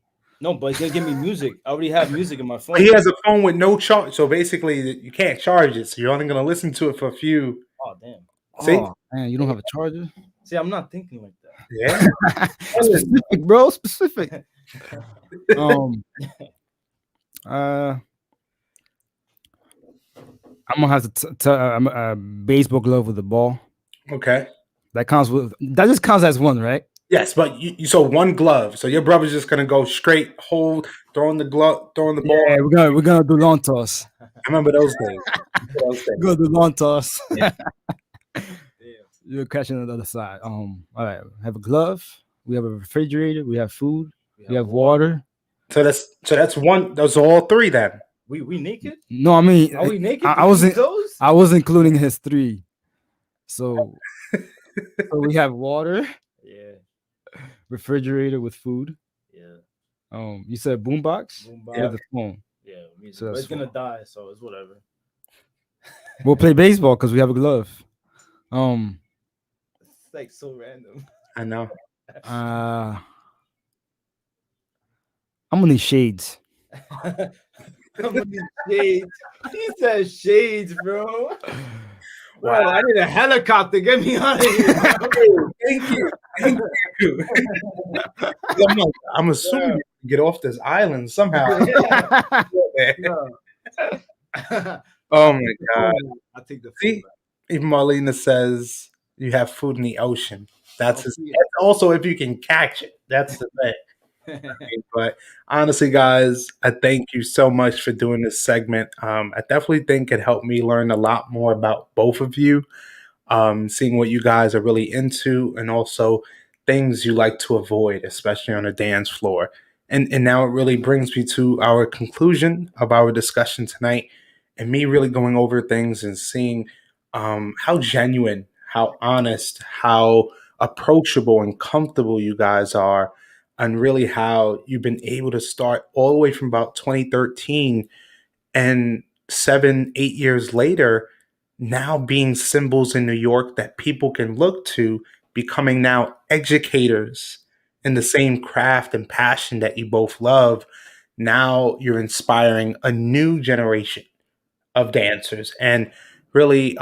[SPEAKER 4] No, but it's gonna give me music. I already have music in my phone.
[SPEAKER 2] He has a phone with no charge. So, basically, you can't charge it. So, you're only going to listen to it for a few.
[SPEAKER 4] Oh damn.
[SPEAKER 2] See?
[SPEAKER 3] Oh, man, you don't have a charger.
[SPEAKER 4] See, I'm not thinking like that.
[SPEAKER 2] Yeah.
[SPEAKER 3] Specific, bro. Specific. um. I'm gonna have to baseball glove with the ball.
[SPEAKER 2] Okay.
[SPEAKER 3] That just counts as one, right?
[SPEAKER 2] Yes, but so one glove. So your brother's just gonna go straight, hold, throwing the ball.
[SPEAKER 3] Yeah, we're gonna do lawn toss.
[SPEAKER 2] I remember those days.
[SPEAKER 3] We're gonna do lawn toss.
[SPEAKER 4] Yeah.
[SPEAKER 3] You're catching on the other side. All right. We have a glove. We have a refrigerator. We have food. We have water.
[SPEAKER 2] So that's one. Those are all three then.
[SPEAKER 4] We naked?
[SPEAKER 3] No, I mean,
[SPEAKER 4] Are we naked?
[SPEAKER 3] I wasn't.
[SPEAKER 4] Those?
[SPEAKER 3] I was including his three. So we have water,
[SPEAKER 4] Yeah.
[SPEAKER 3] refrigerator with food.
[SPEAKER 4] Yeah.
[SPEAKER 3] You said boombox.
[SPEAKER 4] Boombox.
[SPEAKER 3] Yeah, the phone.
[SPEAKER 4] Yeah. Music.
[SPEAKER 3] So
[SPEAKER 4] But
[SPEAKER 3] that's
[SPEAKER 4] it's gonna die, so it's whatever.
[SPEAKER 3] We'll play baseball because we have a glove.
[SPEAKER 4] It's like so random.
[SPEAKER 2] I know.
[SPEAKER 3] I'm gonna need shades.
[SPEAKER 4] I'm gonna need shades. He said shades, bro. Bro, I need a helicopter. Get me out of here. Bro.
[SPEAKER 2] Thank you. I'm assuming you can get off this island somehow. Oh my god!
[SPEAKER 4] I take the
[SPEAKER 2] See, even Marlena says you have food in the ocean. That's also if you can catch it. That's the thing. But honestly, guys, I thank you so much for doing this segment. I definitely think it helped me learn a lot more about both of you, seeing what you guys are really into, and also things you like to avoid, especially on a dance floor. And now it really brings me to our conclusion of our discussion tonight, and me really going over things and seeing how genuine, how honest, how approachable and comfortable you guys are, and really how you've been able to start all the way from about 2013 and 7, 8 years later, now being symbols in New York that people can look to, becoming now educators in the same craft and passion that you both love. Now you're inspiring a new generation of dancers, and really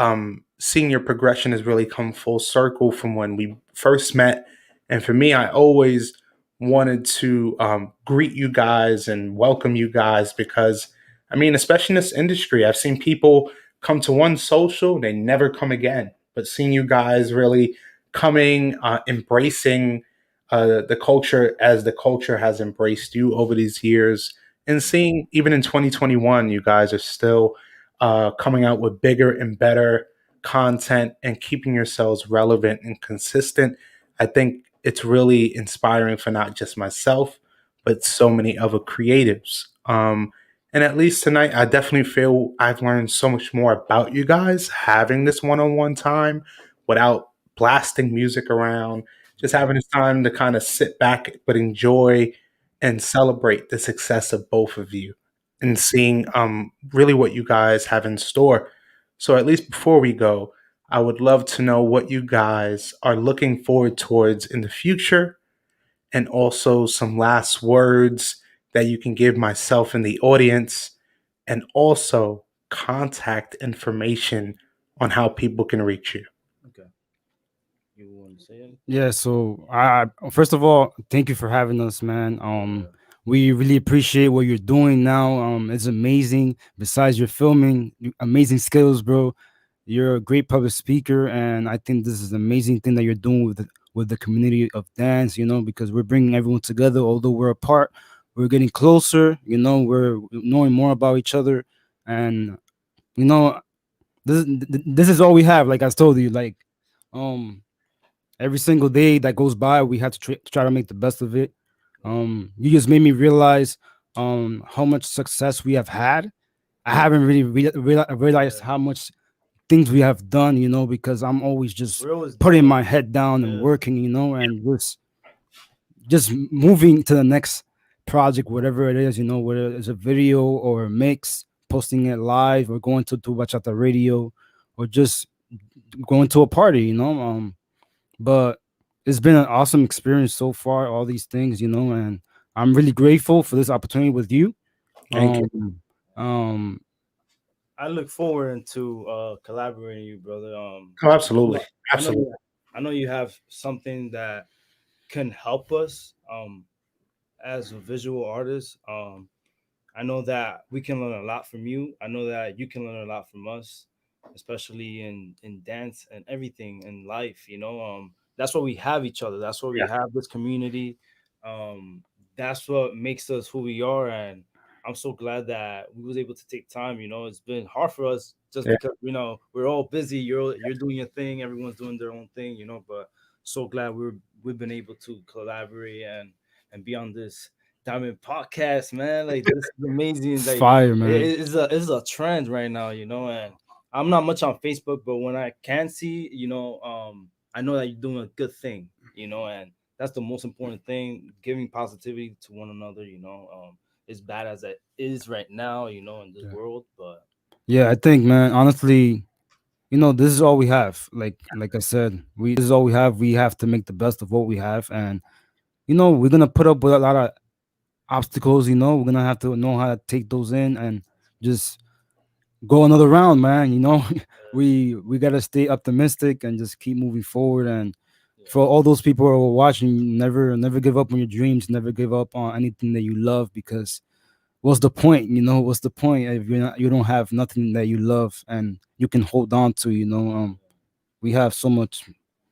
[SPEAKER 2] seeing your progression has really come full circle from when we first met. And for me, I always wanted to greet you guys and welcome you guys, because I mean, especially in this industry, I've seen people come to one social, they never come again, but seeing you guys really coming, embracing the culture as the culture has embraced you over these years, and seeing even in 2021 you guys are still coming out with bigger and better content and keeping yourselves relevant and consistent. I think it's really inspiring for not just myself, but so many other creatives. And at least tonight, I definitely feel I've learned so much more about you guys having this one on one time without blasting music around, just having this time to kind of sit back but enjoy and celebrate the success of both of you and seeing really what you guys have in store. So, at least before we go, I would love to know what you guys are looking forward towards in the future, and also some last words that you can give myself and the audience, and also contact information on how people can reach you.
[SPEAKER 4] Okay, you want to say it?
[SPEAKER 3] Yeah, so I first of all, thank you for having us, man.
[SPEAKER 4] Yeah.
[SPEAKER 3] We really appreciate what you're doing now. It's amazing. Besides your filming, amazing skills, bro. You're a great public speaker, and I think this is an amazing thing that you're doing with the community of dance. You know, because we're bringing everyone together. Although we're apart, we're getting closer. You know, we're knowing more about each other, and you know, this is all we have. Like I told you, like um every single day that goes by, we have to try to make the best of it. You just made me realize how much success we have had. I haven't really realized
[SPEAKER 4] Yeah.
[SPEAKER 3] how much things we have done, you know, because I'm always just
[SPEAKER 4] We're always
[SPEAKER 3] putting
[SPEAKER 4] doing.
[SPEAKER 3] my head down and
[SPEAKER 4] Yeah.
[SPEAKER 3] working, you know, and just moving to the next project, whatever it is, you know, whether it's a video or a mix, posting it live, or going to bachata radio, or just going to a party, you know. But it's been an awesome experience so far, all these things, you know, and I'm really grateful for this opportunity with you.
[SPEAKER 2] Thank you.
[SPEAKER 3] Um, um,
[SPEAKER 4] I look forward to collaborating you, brother.
[SPEAKER 2] Oh,
[SPEAKER 4] I
[SPEAKER 2] absolutely.
[SPEAKER 4] know, I know,
[SPEAKER 2] Absolutely.
[SPEAKER 4] I know you have something that can help us as a visual artist. I know that we can learn a lot from you. I know that you can learn a lot from us, especially in dance and everything in life. That's why we have each other. That's why we
[SPEAKER 2] Yeah.
[SPEAKER 4] have this community. Um, that's what makes us who we are, and I'm so glad that we was able to take time. It's been hard for us just
[SPEAKER 2] Yeah.
[SPEAKER 4] because we're all busy. You're doing your thing. Everyone's doing their own thing. But so glad we've been able to collaborate and be on this Diamond podcast, man. Like this is amazing.
[SPEAKER 3] it's
[SPEAKER 4] Like
[SPEAKER 3] fire, man.
[SPEAKER 4] it's a trend right now, and I'm not much on Facebook, but when I can see, I know that you're doing a good thing, and that's the most important thing, giving positivity to one another, as bad as it is right now, in this
[SPEAKER 3] Yeah.
[SPEAKER 4] world. But
[SPEAKER 3] Yeah, I think, man, honestly, you know, this is all we have. Like I said, we this is all we have. We have to make the best of what we have, and you know, we're gonna put up with a lot of obstacles. You know, we're gonna have to know how to take those in and just go another round, man. You know, we gotta stay optimistic and just keep moving forward. And
[SPEAKER 4] yeah,
[SPEAKER 3] for all those people who are watching, never give up on your dreams. Never give up on anything that you love, because what's the point? You know, what's the point if you don't have nothing that you love and you can hold on to? You know, we have so much.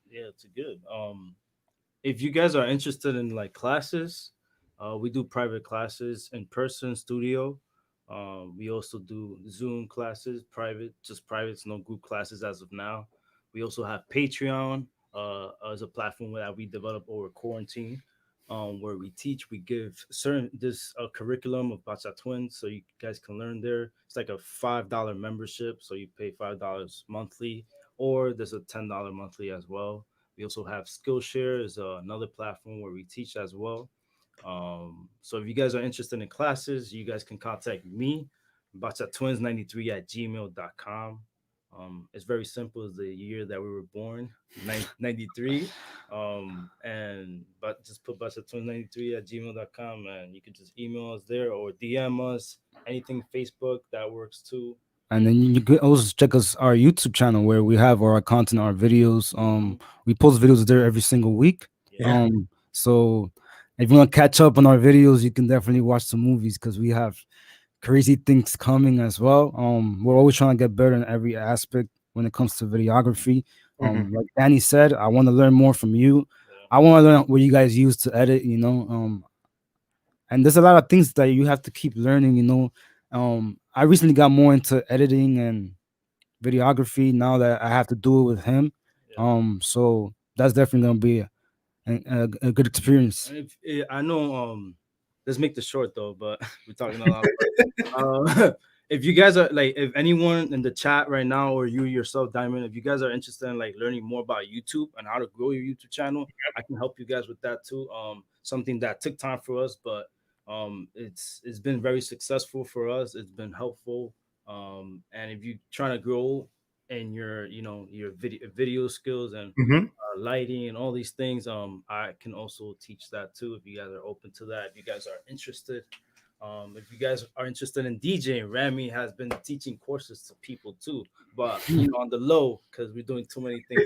[SPEAKER 4] yeah, it's good. If you guys are interested in like classes, we do private classes in person studio. We also do Zoom classes, private, just privates, no group classes as of now. We also have Patreon as a platform that we develop over quarantine, where we teach, we give certain this curriculum of Bachatwins, so you guys can learn there. It's like a $5 membership, so you pay $5 monthly, or there's a $10 monthly as well. We also have Skillshare is another platform where we teach as well. So if you guys are interested in classes, you guys can contact me. Bachatwins93 at gmail.com. It's very simple. It's the year that we were born, 93. And but just put Bachatwins93 at gmail.com, and you can just email us there or DM us. Anything Facebook that works too.
[SPEAKER 3] And then you could also check us our YouTube channel where we have our content, our videos. We post videos there every single week.
[SPEAKER 2] Yeah.
[SPEAKER 3] So if you want to catch up on our videos, you can definitely watch some movies because we have crazy things coming as well. We're always trying to get better in every aspect when it comes to videography.
[SPEAKER 2] Mhm.
[SPEAKER 3] Like Danny said, I want to learn more from you. I want to learn what you guys use to edit, and there's a lot of things that you have to keep learning. I recently got more into editing and videography now that I have to do it with him.
[SPEAKER 4] Yeah.
[SPEAKER 3] So that's definitely gonna be a good experience.
[SPEAKER 4] And I know, let's make this short though, but we're talking a lot. If you guys are like, if anyone in the chat right now, or you yourself, Diamond, if you guys are interested in like learning more about YouTube and how to grow your YouTube channel, I can help you guys with that too. Something that took time for us, but it's been very successful for us. It's been helpful. And if you're trying to grow in your, your video skills and
[SPEAKER 2] Mhm.
[SPEAKER 4] lighting and all these things, I can also teach that too if you guys are open to that. If you guys are interested, if you guys are interested in DJing, Ramy has been teaching courses to people too, but on the low because we're doing too many things.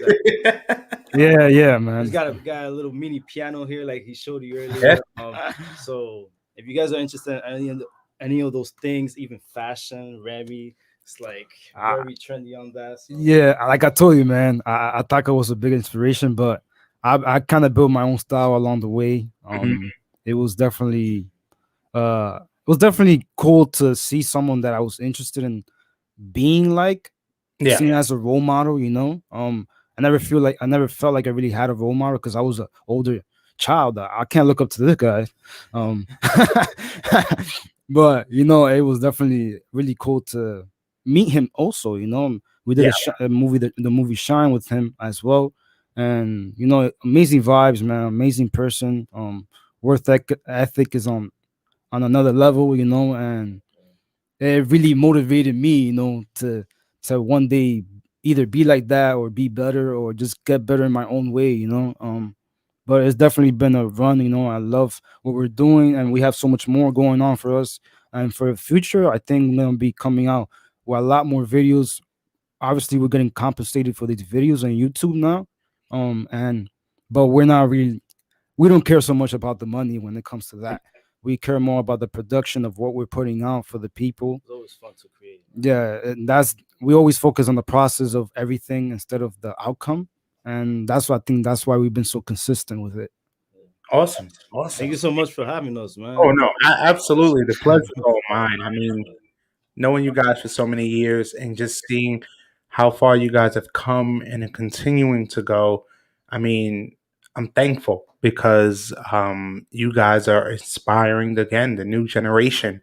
[SPEAKER 3] Yeah,
[SPEAKER 4] He's
[SPEAKER 3] man.
[SPEAKER 4] got a little mini piano here, like he showed you
[SPEAKER 2] Yeah.
[SPEAKER 4] earlier. So if you guys are interested in any of those things, even fashion, Remy, it's like very trendy on that. So.
[SPEAKER 3] Yeah, like I told you, man, I thought it was a big inspiration, but I kind of built my own style along the way.
[SPEAKER 2] Mhm.
[SPEAKER 3] It was definitely cool to see someone that I was interested in being like,
[SPEAKER 2] Yeah.
[SPEAKER 3] seen as a role model. I never felt like I really had a role model because I was an older child. I can't look up to this guy. Um, but it was definitely really cool to meet him. Also, we did
[SPEAKER 2] Yeah.
[SPEAKER 3] a movie, the movie Shine with him as well, and amazing vibes, man. Amazing person. Ethic is on another level, and it really motivated me, to one day either be like that or be better or just get better in my own way. But it's definitely been a run. I love what we're doing, and we have so much more going on for us. And for the future, I think we're gonna be coming out with a lot more videos. Obviously, we're getting compensated for these videos on YouTube now. And but we don't care so much about the money when it comes to that. We care more about the production of what we're putting out for the people.
[SPEAKER 4] It's always fun to create.
[SPEAKER 3] Yeah, and that's we always focus on the process of everything instead of the outcome, and that's why we've been so consistent with it.
[SPEAKER 2] Awesome.
[SPEAKER 4] Thank
[SPEAKER 2] Awesome.
[SPEAKER 4] you so much for having us, man.
[SPEAKER 2] Oh no, absolutely. The pleasure's all mine. I mean, knowing you guys for so many years and just seeing how far you guys have come and are continuing to go. I mean, I'm thankful because you guys are inspiring again the new generation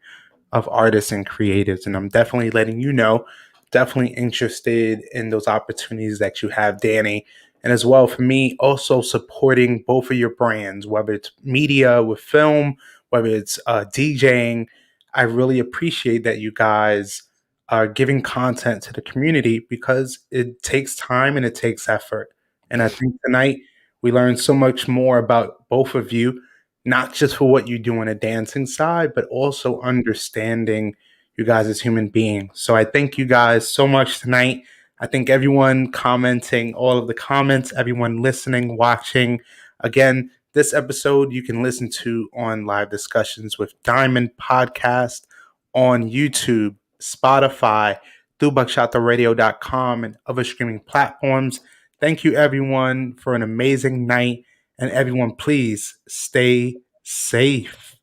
[SPEAKER 2] of artists and creatives. And I'm definitely letting you know, definitely interested in those opportunities that you have, Danny. And as well, for me, also supporting both of your brands, whether it's media with film, whether it's DJing. I really appreciate that you guys are giving content to the community because it takes time and it takes effort. And I think tonight we learned so much more about both of you, not just for what you do on a dancing side, but also understanding you guys as human beings. So I thank you guys so much tonight. I think everyone commenting, all of the comments, everyone listening, watching. Again, this episode you can listen to on Live Discussions with Diamond Podcast on YouTube, Spotify, through BuckshotTheRadio.com and other streaming platforms. Thank you, everyone, for an amazing night. And everyone, please stay safe.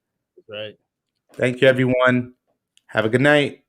[SPEAKER 4] Right.
[SPEAKER 2] Thank you, everyone. Have a good night.